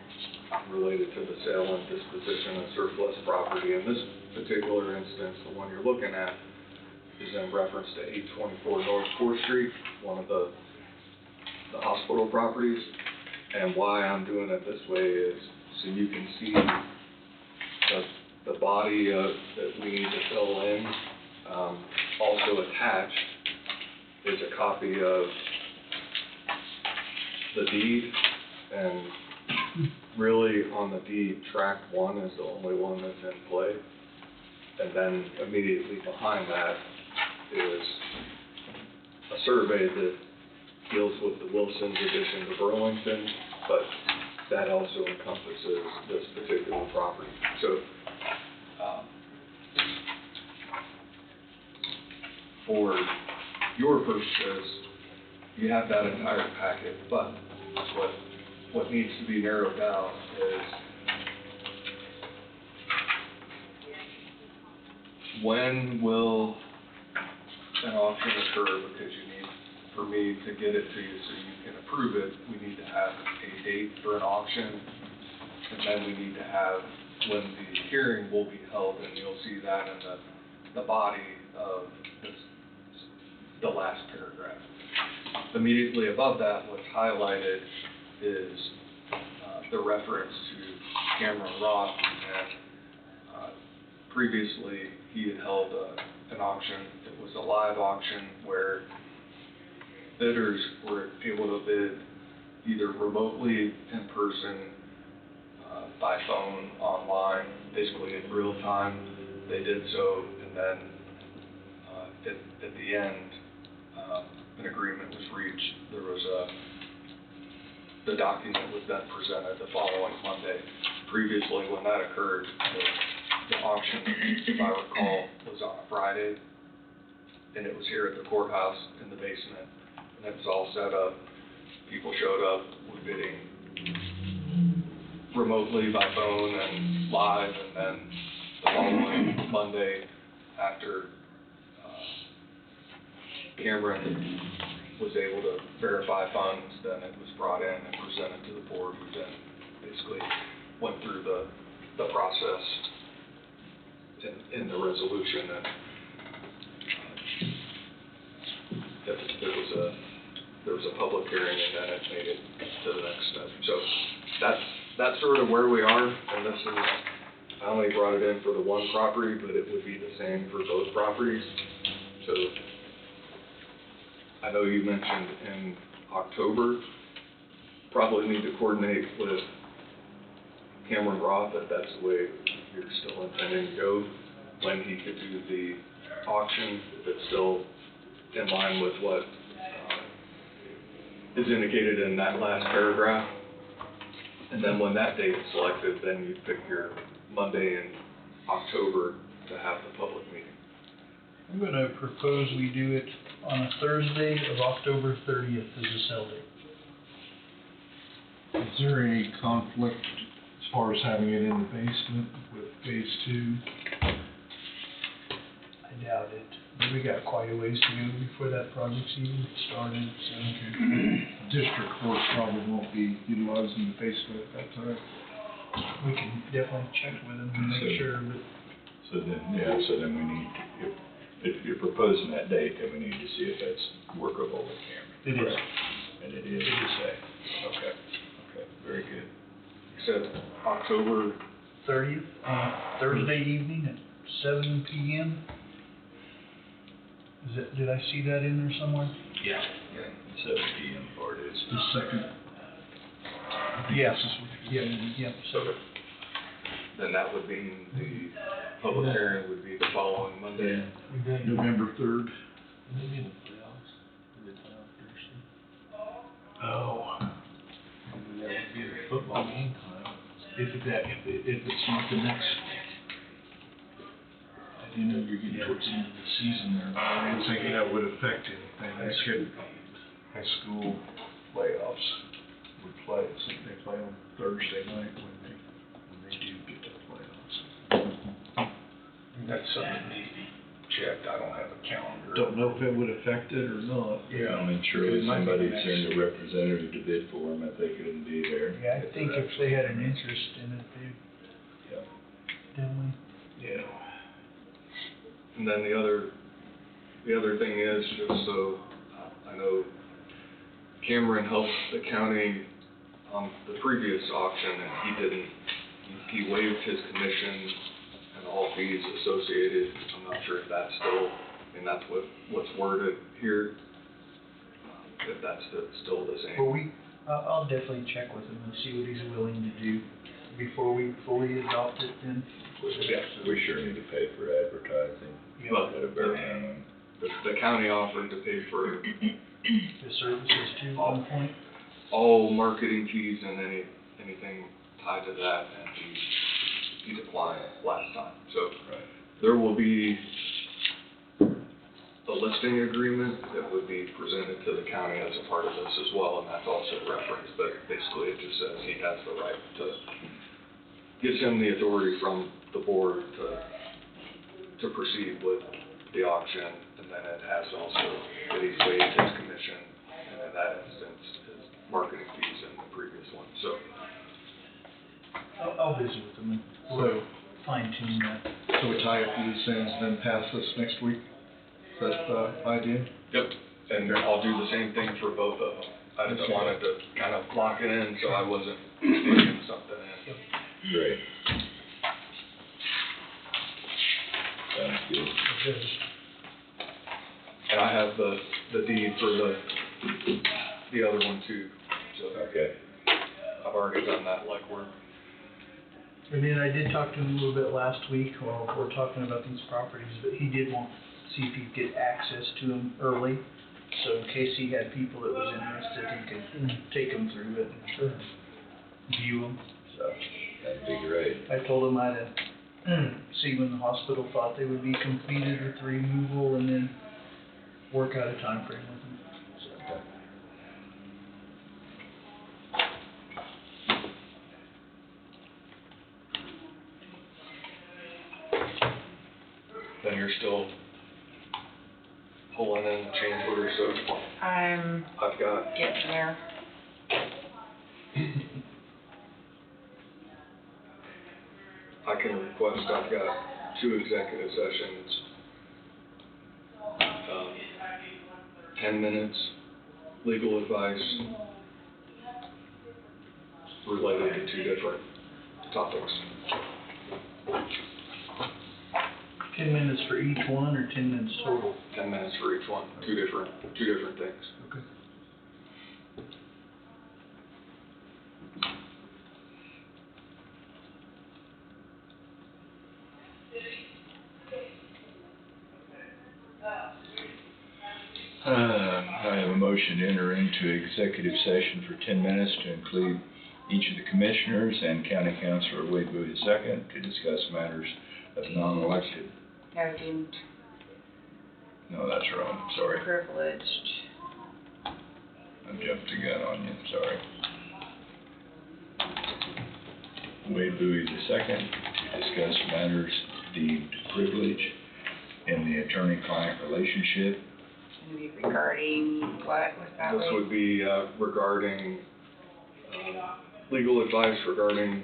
related to the sale and disposition of surplus property. In this particular instance, the one you're looking at is in reference to 824 North 4th Street, one of the hospital properties. And why I'm doing it this way is so you can see the body that we need to fill in. Also attached is a copy of the deed, and really on the deed, tract 1 is the only one that's in play. And then immediately behind that is a survey that deals with the Wilson's addition to Burlington, but that also encompasses this particular property. So for your purposes, you have that entire packet, but what needs to be narrowed down is when will an auction occur, because you need, for me to get it to you so you can approve it, we need to have a date for an auction, and then we need to have when the hearing will be held, and you'll see that in the body of the last paragraph. Immediately above that, what's highlighted is the reference to Cameron Roth, and previously he had held an auction. It was a live auction where bidders were able to bid either remotely, in person, by phone, online, basically in real time. They did so, and then at the end, an agreement was reached. There was the document was then presented the following Monday. Previously, when that occurred, the auction, if I recall, was on a Friday, and it was here at the courthouse in the basement, and it was all set up. People showed up, were bidding remotely by phone and live, and then the following Monday, after Cameron was able to verify funds, then it was brought in and presented to the board, who then basically went through the process in the resolution, and there was a public hearing, and then it made it to the next step. So that's sort of where we are, and this is, I only brought it in for the one property, but it would be the same for both properties. So I know you mentioned in October, probably need to coordinate with Cameron Roth that that's the way you're still intending to go, when he could do the auction, if it's still in line with what is indicated in that last paragraph. And then when that date is selected, then you pick your Monday in October to have the public meeting. I'm gonna propose we do it on a Thursday of October 30th as a sale date. Is there any conflict as far as having it in the basement with phase 2? I doubt it. We got quite a ways to go before that project's even started, so. District court probably won't be utilizing the basement at that time. We can definitely check with them and make sure, but. So then we need, if you're proposing that date, then we need to see if that's workable with Cameron. It is. And it is, you say? Okay, very said October, 30th, Thursday evening at 7 p.m. Is it, did I see that in there somewhere? Yeah. 7 p.m. part is. The second. Yes, yeah, so, then that would mean the public hearing would be the following Monday. November 3rd. oh, Football game time. If it's not the next, you know, you're getting towards the end of the season there. I don't think that would affect anything. They should, high school playoffs would play, so they play on Thursday night when they do get to the playoffs. That's something that needs to be checked. I don't have a calendar. Don't know if it would affect it or not. Yeah, I mean, surely It might be somebody next send a representative to bid for them if they couldn't be there. yeah, I think if they had an interest in it, they Yeah. definitely. Yeah. And then the other thing is, just so I know, Cameron helped the county on the previous auction, and he waived his commission and all fees associated. I'm not sure if that's still, and that's what's worded here, if that's still the same. Well, I'll definitely check with him and see what he's willing to do before we fully adopt it then. Yeah, we sure need to pay for advertising. But At a bare minimum. the county offered to pay for The services too, at one point. all marketing fees and anything tied to that, and he declined last time. So there will be a listing agreement that would be presented to the county as a part of this as well, and that's also referenced, but basically it just says he has the right to, gives him the authority from the board to proceed with the auction, and then it has also that he's waived his commission, and in that instance, his marketing fees in the previous one, so. I'll visit with him and we'll fine tune that. So we tie up these ends and then pass this next week? Is that the idea? Yep, and I'll do the same thing for both of them. I just wanted to kind of lock it in, so I wasn't sticking something in. Great. Sounds good. And I have the deed for the other one too, so Okay. I've already done that legwork. And then I did talk to him a little bit last week while we're talking about these properties, but he did want to see if he'd get access to them early. So in case he had people that was interested, he could take them through it and view them, so. That'd be great. I told him I'd see when the hospital thought they would be completed with the removal and then work out a time frame with them. So. Then you're still pulling in the change order, so I'm I've got, getting there. I can request, I've got 2 executive sessions. 10 minutes, legal advice related to 2 different topics. 10 minutes for each one or 10 minutes total? 10 minutes for each one, two different things. Okay. I have a motion to enter into executive session for 10 minutes to include each of the commissioners and County Councilor Wade Bowie II to discuss matters of non-elected. No, deemed No, that's wrong, sorry. privileged. I jumped the gun on you, sorry. Wade Bowie II to discuss matters deemed privileged in the attorney-client relationship. Maybe regarding what was that? This would be regarding legal advice regarding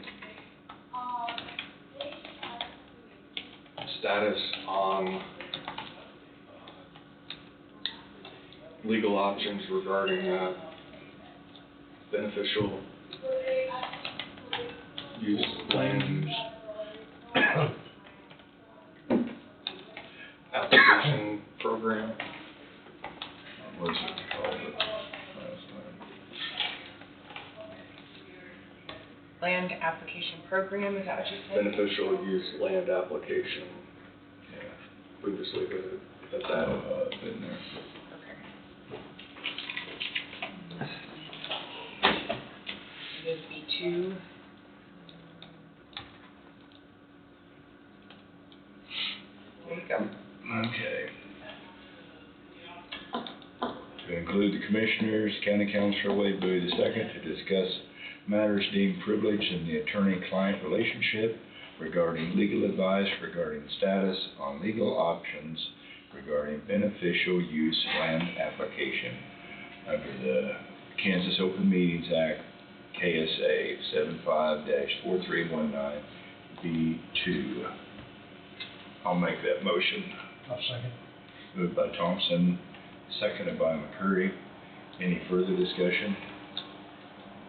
status on legal options regarding beneficial use land application program. What's it called last Land application program, is that what you said? Beneficial use land application. time? We just leave it at Yeah. that. Been there. It is B2. There you go. Okay. To include the commissioners, county councilor Wade Bowie II, to discuss matters deemed privileged in the attorney-client relationship regarding legal advice, regarding status on legal options, regarding beneficial use land application under the Kansas Open Meetings Act, KSA 75-4319 B2. I'll make that motion. I'll second. Moved by Thompson, seconded by McCurry. Any further discussion?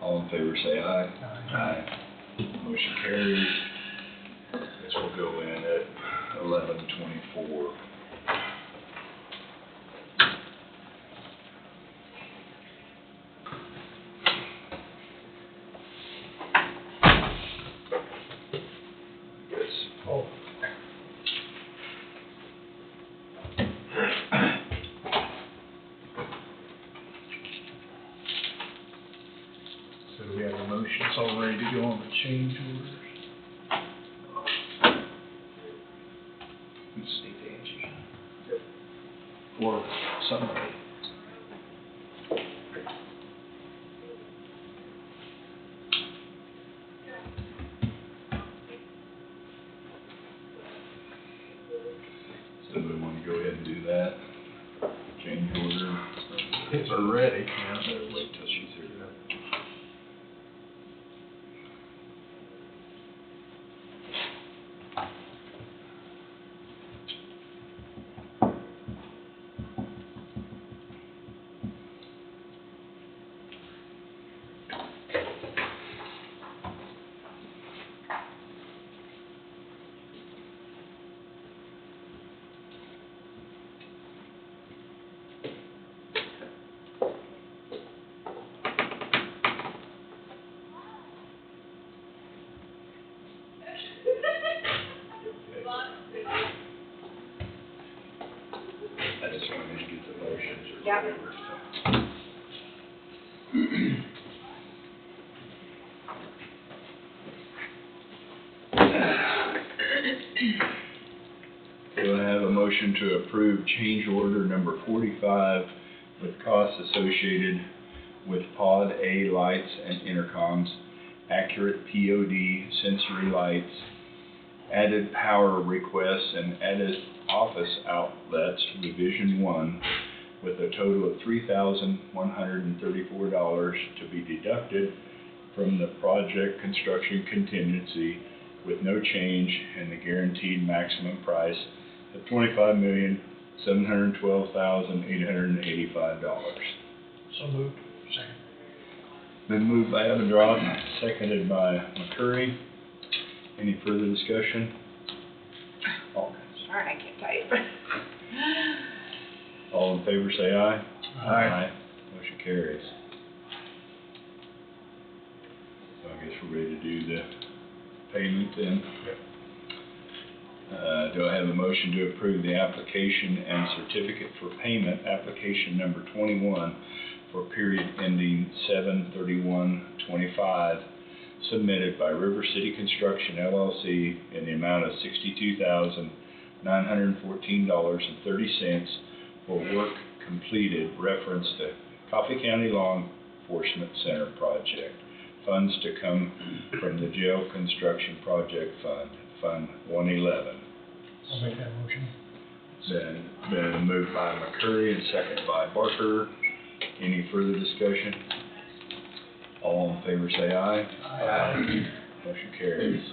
All in favor say aye. Aye. Motion carries. This will go in at 11:24. Yes. Oh, So do we have a motion, it's all ready to go on the change orders? We just need Angie. Or somebody. So we want to go ahead and do that. Change order. If we're ready. Better wait till she's here. I just wanted to get the motions or Yep. whatever, so. Do I have a motion to approve change order number 45 with costs associated with Pod A lights and intercoms, accurate POD sensory lights, added power requests, and added office outlets, revision 1, with a total of $3,134 to be deducted from the project construction contingency with no change in the guaranteed maximum price of $25,712,885. so moved. Second. Been moved by Abendroth, seconded by McCurry. Any further discussion? All Sorry, I can't type. all in favor say aye. Aye. Motion carries. So I guess we're ready to do the payment then. Do I have a motion to approve the application and certificate for payment, application number 21, for period ending 7/31/25, submitted by River City Construction LLC in the amount of $62,914.30 for work completed reference to Coffee County Law Enforcement Center project. Funds to come from the Jail Construction Project Fund, Fund 111. I'll make that motion. Been moved by McCurry and seconded by Barker. Any further discussion? All in favor say aye. Aye. Motion carries.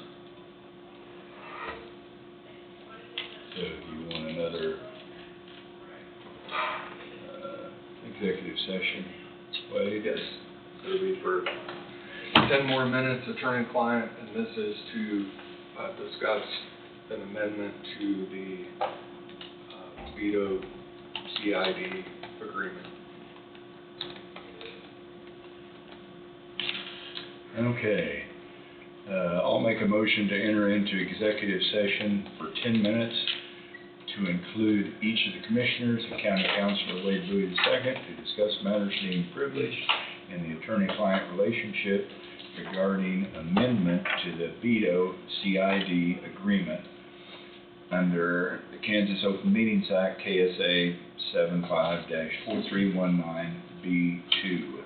So do you want another executive session? Wade? Yes, it'll be for 10 more minutes, attorney-client, and this is to discuss an amendment to the veto CID agreement. Okay. I'll make a motion to enter into executive session for 10 minutes to include each of the commissioners and county councilor Wade Bowie II to discuss matters deemed privileged in the attorney-client relationship regarding amendment to the veto CID agreement under the Kansas Open Meetings Act, KSA 75-4319B2.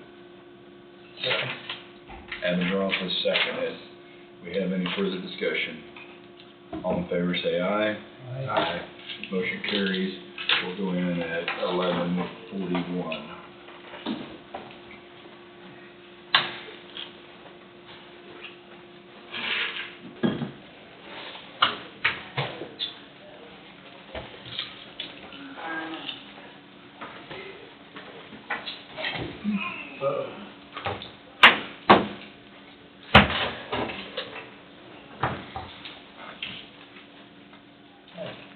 Adam Rothfuss seconded. We have any further discussion? All in favor say aye. Aye. Motion carries. We'll go in at 11:41.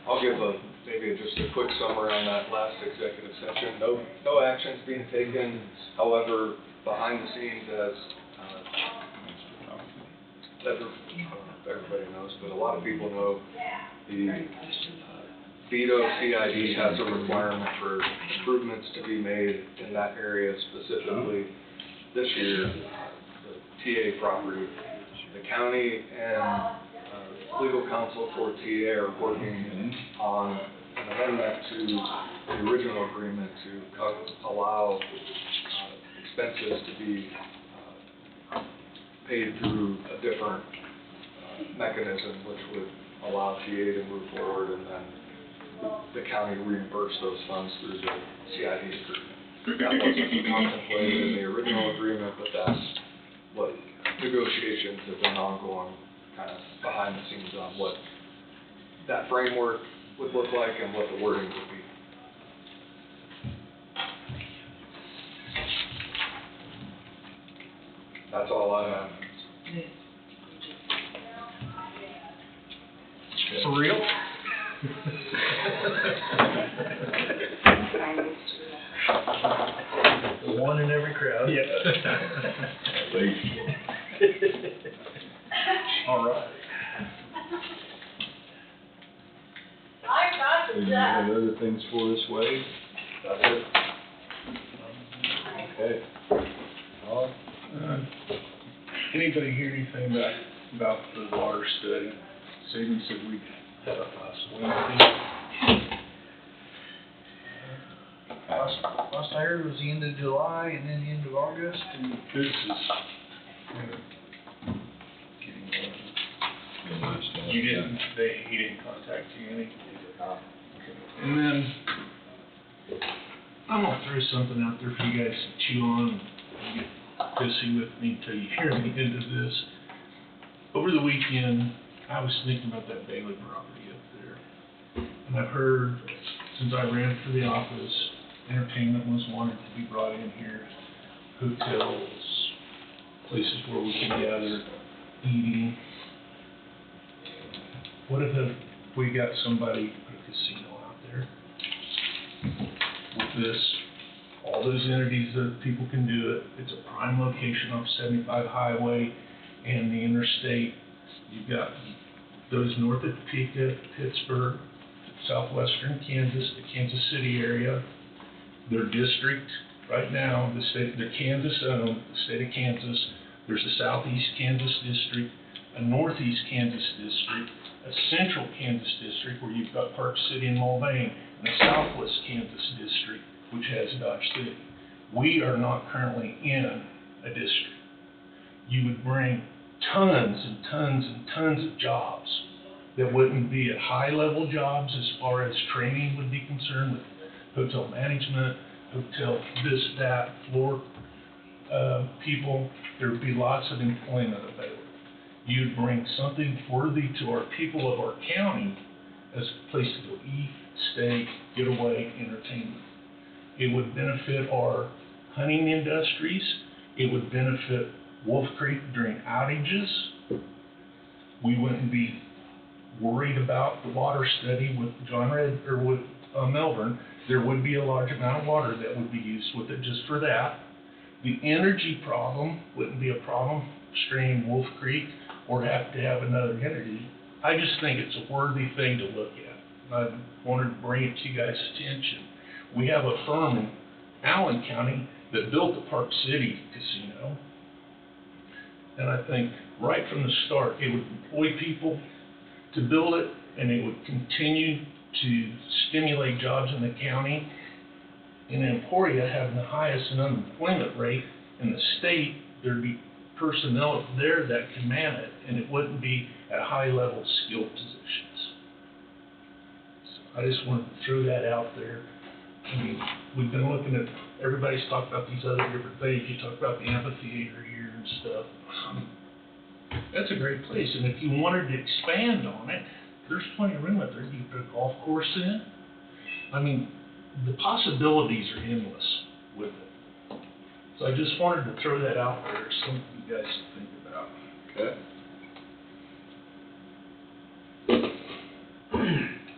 I'll give maybe just a quick summary on that last executive session. No actions being taken. However, behind the scenes, as everybody knows, but a lot of people know, the veto CID has a requirement for improvements to be made in that area, specifically this year, the TA property. The county and legal counsel for TA are working on an amendment to the original agreement to allow expenses to be paid through a different mechanism, which would allow TA to move forward, and then the county reimburse those funds through the CID agreement. That wasn't contemplated in the original agreement, but that's what negotiations have been ongoing, kind of behind the scenes on what that framework would look like and what the wording would be. That's all I have. For real? One in every crowd. Yeah. All right. Do you have other things for us, Wade? That's it. Okay. Anybody hear anything about the water study? Savings that we had up last Wednesday. Last I heard was the end of July and then the end of August, and This is kind of getting he didn't contact you any? And then, I'm gonna throw something out there for you guys to chew on and get pissy with me until you hear the end of this. Over the weekend, I was thinking about that Bailey property up there. And I've heard, since I ran for the office, entertainment was wanted to be brought in here, hotels, places where we can gather, eating. What if we got somebody put a casino out there? With this, all those entities that people can do it, it's a prime location off 75 highway and the interstate. You've got those north of Topeka, Pittsburgh, southwestern Kansas, the Kansas City area. Their district right now, they're Kansas owned, the state of Kansas. There's a southeast Kansas district, a northeast Kansas district, a central Kansas district where you've got Park City and Mulvane, and a southwest Kansas district which has Dodge City. We are not currently in a district. You would bring tons and tons and tons of jobs that wouldn't be at high level jobs as far as training would be concerned, with hotel management, hotel this, that, floor people. There would be lots of employment available. You'd bring something worthy to our people of our county as a place to go eat, stay, get away, entertainment. It would benefit our hunting industries. It would benefit Wolf Creek during outages. We wouldn't be worried about the water study with John Red, or with Melbourne. There would be a large amount of water that would be used with it just for that. The energy problem wouldn't be a problem, stream Wolf Creek, or have to have another entity. I just think it's a worthy thing to look at. I wanted to bring it to you guys' attention. We have a firm in Allen County that built the Park City Casino. And I think right from the start, it would employ people to build it, and it would continue to stimulate jobs in the county. In Emporia, having the highest unemployment rate in the state, there'd be personnel there that can man it, and it wouldn't be at high-level skilled positions. So I just wanted to throw that out there. I mean, we've been looking at, everybody's talked about these other different things. You talk about the amphitheater here and stuff. That's a great place, and if you wanted to expand on it, there's plenty of room up there. You could put a golf course in. I mean, the possibilities are endless with it. So I just wanted to throw that out there, something you guys to think about. Okay.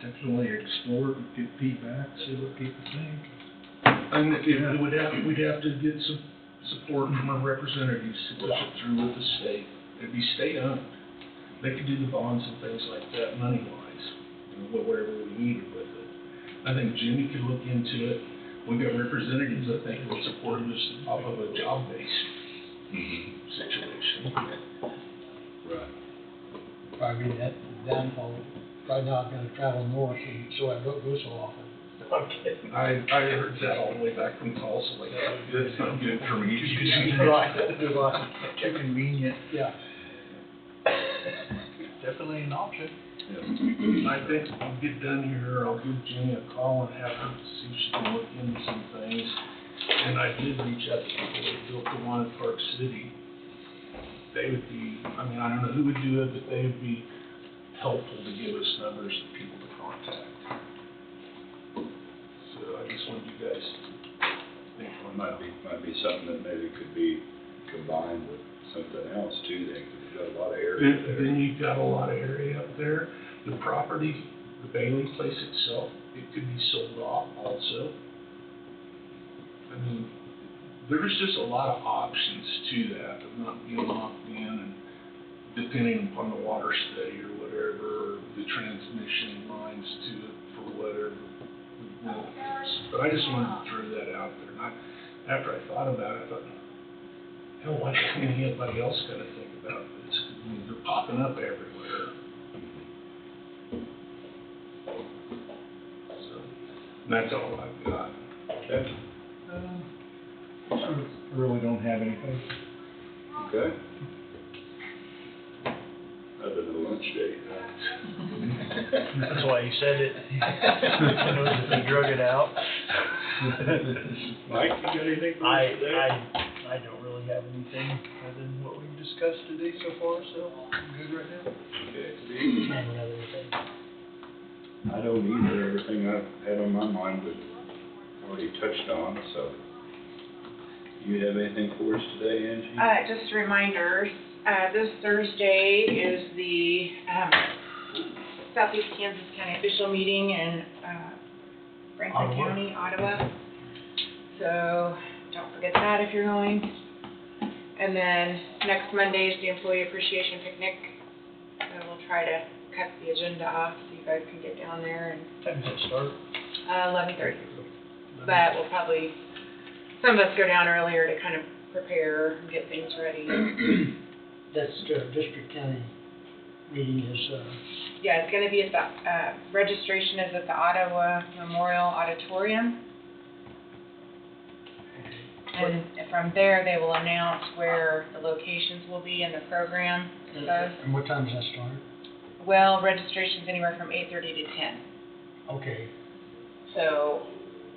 Definitely explore it, get feedback, see what people think. And we'd have to get some support from our representatives to push it through with the state. It'd be state-owned. They could do the bonds and things like that, money-wise, whatever we needed with it. I think Jimmy could look into it. We've got representatives, I think, that support this off of a job-based situation. Right. Probably that downfall, probably not gonna travel north, and so I don't go so often. Okay. I heard that all the way back from Tulsa, like, that's not good for me. Right. Too convenient. Yeah. Definitely an option. I think I'll get done here, I'll give Jenny a call and have her see if she can look into some things. And I did reach out to people that built the one in Park City. They would be, I mean, I don't know who would do it, but they would be helpful to give us numbers of people to contact. So I just wanted you guys to think on that. Might be something that maybe could be combined with something else too, then, 'cause you've got a lot of area there. Then you've got a lot of area up there. The property, the Bailey place itself, it could be sold off also. I mean, there's just a lot of options to that, of not being locked in, and depending upon the water study or whatever, or the transmission lines to it for whatever the will is. But I just wanted to throw that out there. And after I thought about it, I thought, hell, why didn't anybody else kind of think about this? I mean, they're popping up everywhere. So, and that's all I've got. Okay. I really don't have anything. Okay. Other than lunch date. That's why you said it. Who knows if he drug it out. Mike, you got anything for us today? I don't really have anything other than what we've discussed today so far, so I'm good right now. Okay, Steve? I don't have anything. I don't either. Everything I've had on my mind was already touched on, so. You have anything for us today, Angie? Just reminders, this Thursday is the, Southeast Kansas County official meeting in, Franklin County, Ottawa. So, don't forget that if you're going. And then, next Monday is the Employee Appreciation Picnic. So we'll try to cut the agenda off so you guys can get down there and. Time does it start? 11:30. But we'll probably, some of us go down earlier to kind of prepare and get things ready. That's district county meeting is, Yeah, it's gonna be at the, registration is at the Ottawa Memorial Auditorium. And from there, they will announce where the locations will be in the program and stuff. and what time does that start? Well, registration's anywhere from 8:30 to 10. Okay. So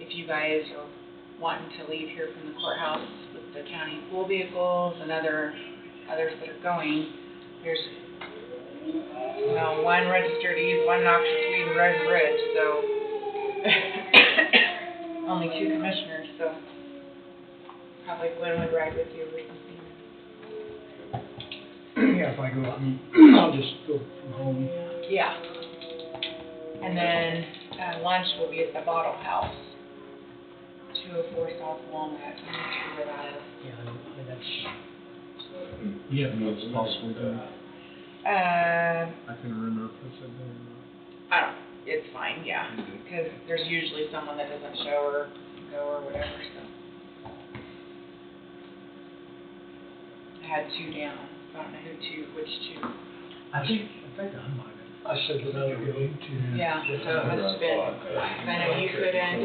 if you guys are wanting to leave here from the courthouse with the county pool vehicles and others that are going, there's, well, one registered to use one noxious weed in Road Bridge, so only 2 commissioners, so probably Glenn would ride with you or something. Yeah, if I go out and, I'll just go from home. Yeah. And then, lunch will be at the Bottle House, 204 South Walnut, I'm not sure where that is. Yeah, I mean, that's, You have meals possibly done. I can remember if I said that. I don't, it's fine, yeah, because there's usually someone that doesn't show or go or whatever, so. I had 2 down, I don't know which 2. I think I might have. I said that I would go to. Yeah, so it must have been, 'cause I know you couldn't.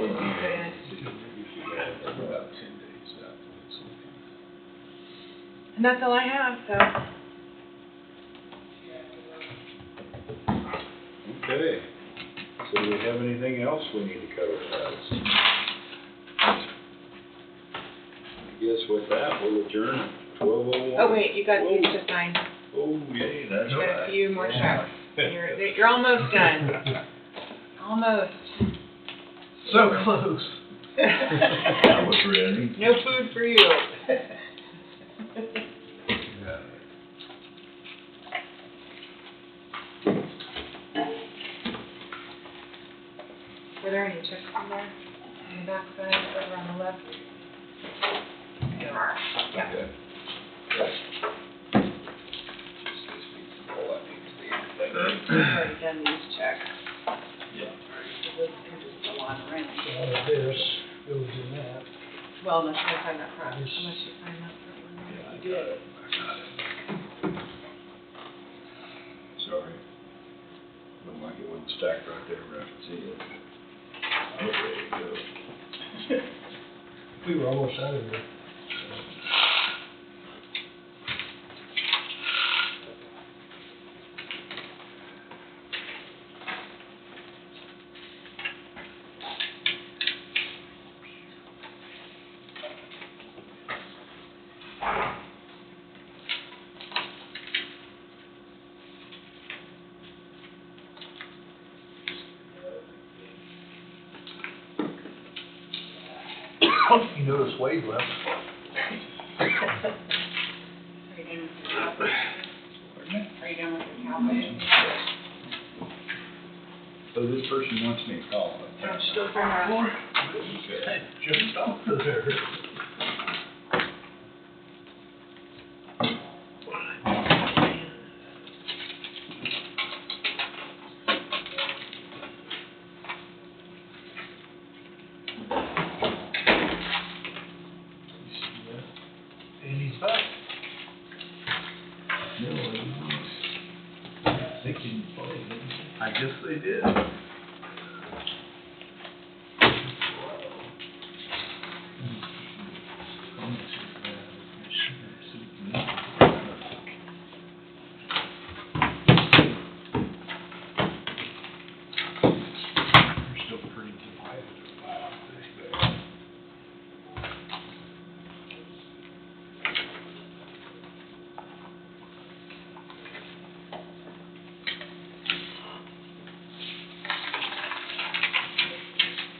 About 10 days afterwards. And that's all I have, so. Okay. So do we have anything else we need to cover, guys? I guess with that, we'll adjourn at 12:01. Oh, wait, you got these to sign. Oh, yay, that's You got a right. few more checks. You're almost done. Almost. So close. I was ready. No food for you. Were there any checks in there? On the back side, over on the left? There are. Yeah. Okay. I've already done these checks. Yeah. So this can just go on around. All of this goes in that. Well, unless you sign that front, unless you sign that front one. You did. Sorry. Looked like it wasn't stacked right there where I could see it. Oh, there you go. We were almost out of there. You notice Wade left. Are you done with your calculation? Are you done with your calculation? So this person wants me to call them. I'm still from around. Okay. Just off of there. And he's back. No, They can play, didn't they? I guess they did. They're still pretty divided about this.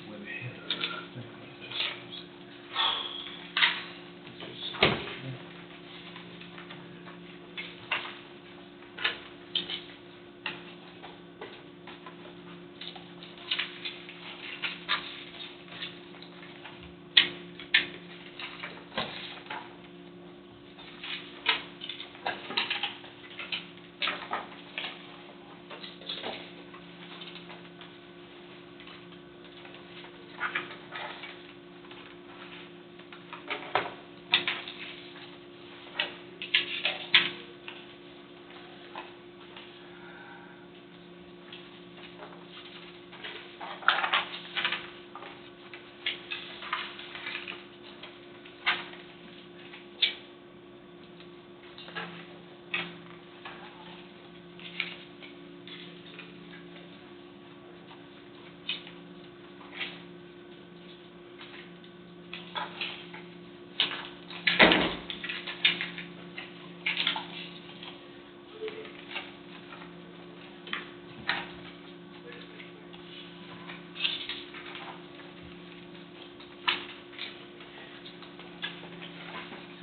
Went ahead of it, I think we just use it.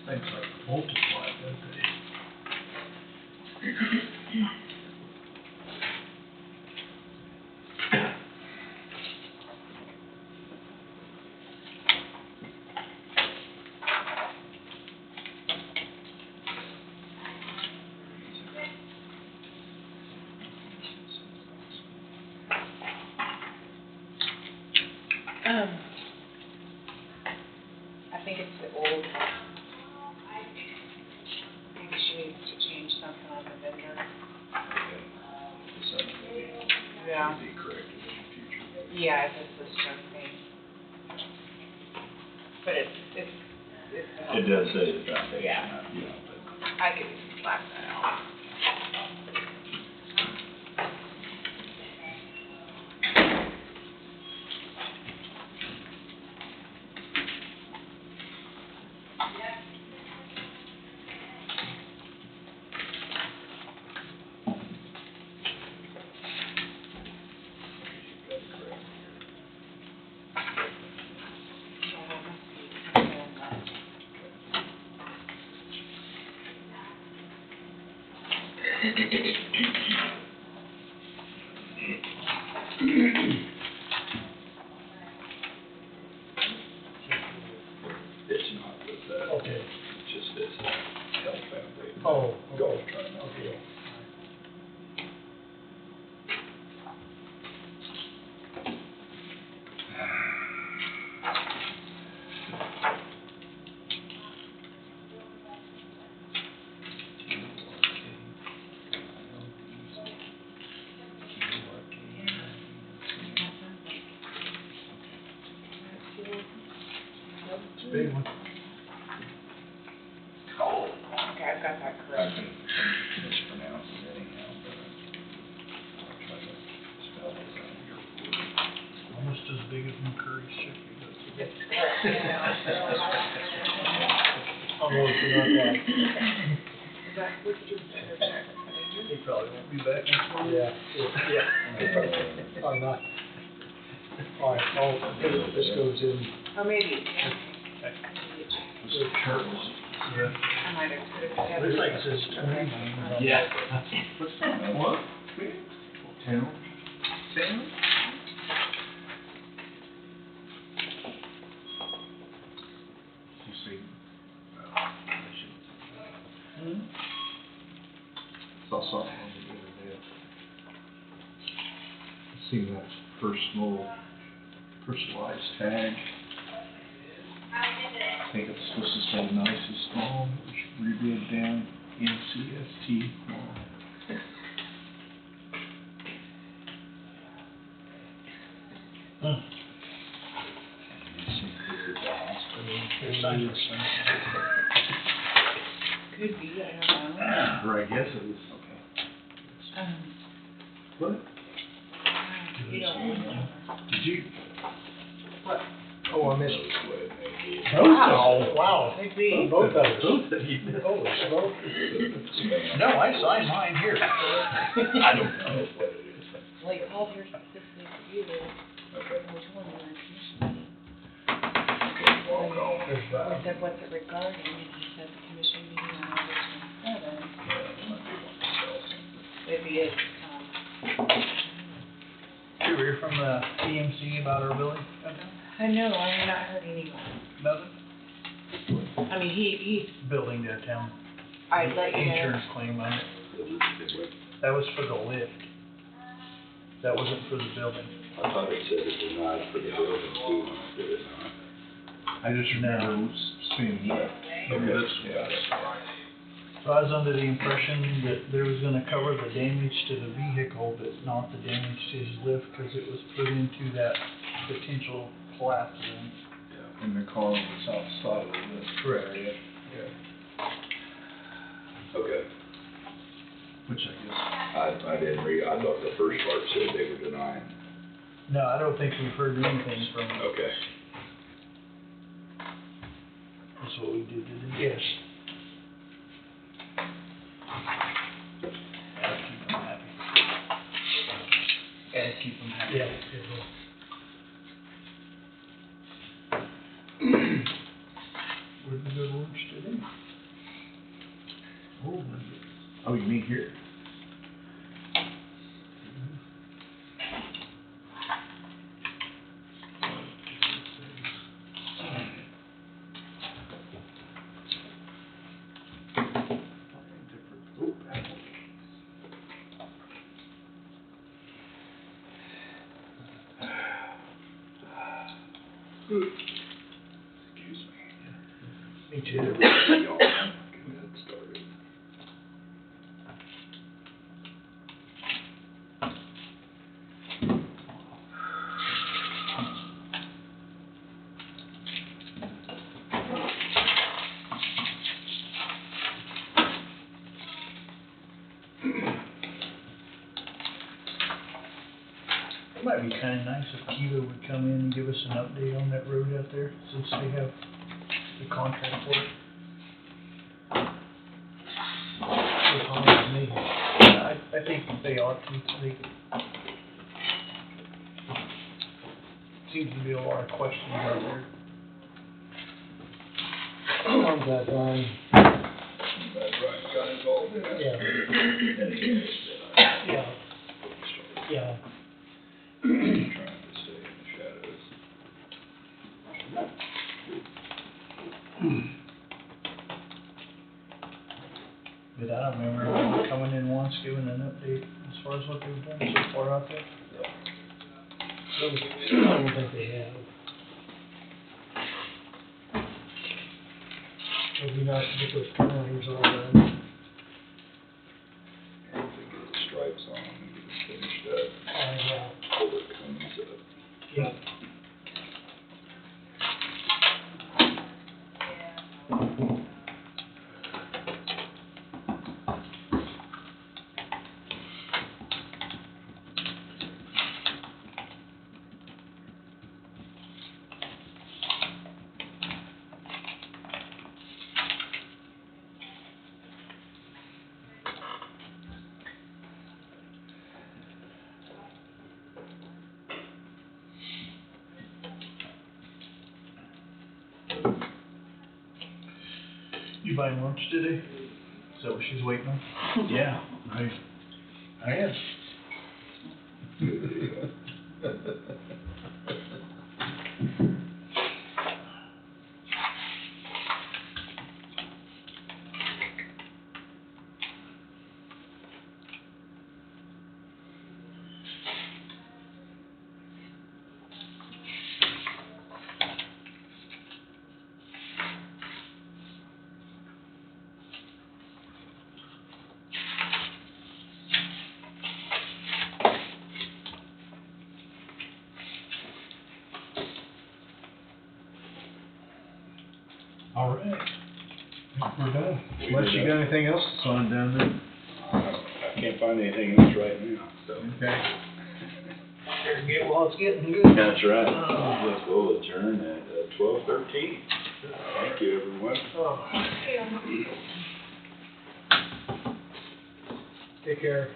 Things like multiply, don't they? think it's the old. Maybe she needs to change something on the vendor. Something Yeah. to be corrected in the future. Yeah, it's a system thing. But it's. It does say the foundation. Yeah. But I could slap that out. it's not with that. Okay. It's just this health foundation. Oh, okay. Golf tournament. Okay. It's a big one. Okay, I've got that I've correct. been mispronouncing it anyhow, but I'll try to spell it out here for you. Almost as big as McCurry's chicken. It's correct. Almost forgot that. Is that what you said? He probably won't be back next week. Yeah. Probably not. All right, this goes in. Oh, maybe. Yeah. I might have put it together. Looks like it says 20. Yeah. What? Town? You see, saw something on the internet. Seen that personalized tag. I think it's supposed to say nicest mom, we should rebid down NCST mom. Could be, I don't know. Or I guess it was, okay. What? You don't know. Did you? What? Oh, I missed. Wow. Wow. Could be. Both of us. Both of you. Holy smoke. No, I signed mine here. I don't know what it is. Well, you called here specifically for you, Okay. which one you want to commission? Roll call. I said, what's it regarding? And he said, the commission meeting on August 27th. Maybe it's, Did you hear from the EMC about our building? I know, I have not heard anyone. Nothing? I mean, he's, Building downtown. I'd let you know. Insurance claim on it. That was for the lift. That wasn't for the building. I thought it said it denied for the building too, did it not? I just remember seeing that. Yeah. So I was under the impression that there was gonna cover the damage to the vehicle, but not the damage to his lift, cause it was put into that potential collapse zone. And the car was outside of the Correct. area. Okay. Which I guess. I didn't read, I thought the first part said they were denying. No, I don't think we've heard anything from him. Okay. That's what we did today. Yes. Gotta keep them happy. Gotta keep them happy. Yeah. Where'd we go to lunch today? Oh, you mean here? Excuse me. too. Get that started. It might be kinda nice if Kiva would come in and give us an update on that road out there, since they have the contract for it. It's fine with me. I think they ought to, seems to be a lot of questions out there. I'm glad Brian, That right, got involved in it. yeah, yeah, yeah. Trying to stay in the shadows. But I don't remember them coming in once, giving an update as far as what they've done so far out there. I don't think they have. It'd be nice to get those corners all done. And to get the stripes on and get it finished up before it comes up. Yeah. You buying lunch today? Is that what she's waiting on? Yeah, I am. All right. We're done. Unless you got anything else that's on down there. I can't find anything else right now, so. Okay. Better get while it's getting good. That's right. We'll adjourn at 12:13. Thank you, everyone. Oh. Take care.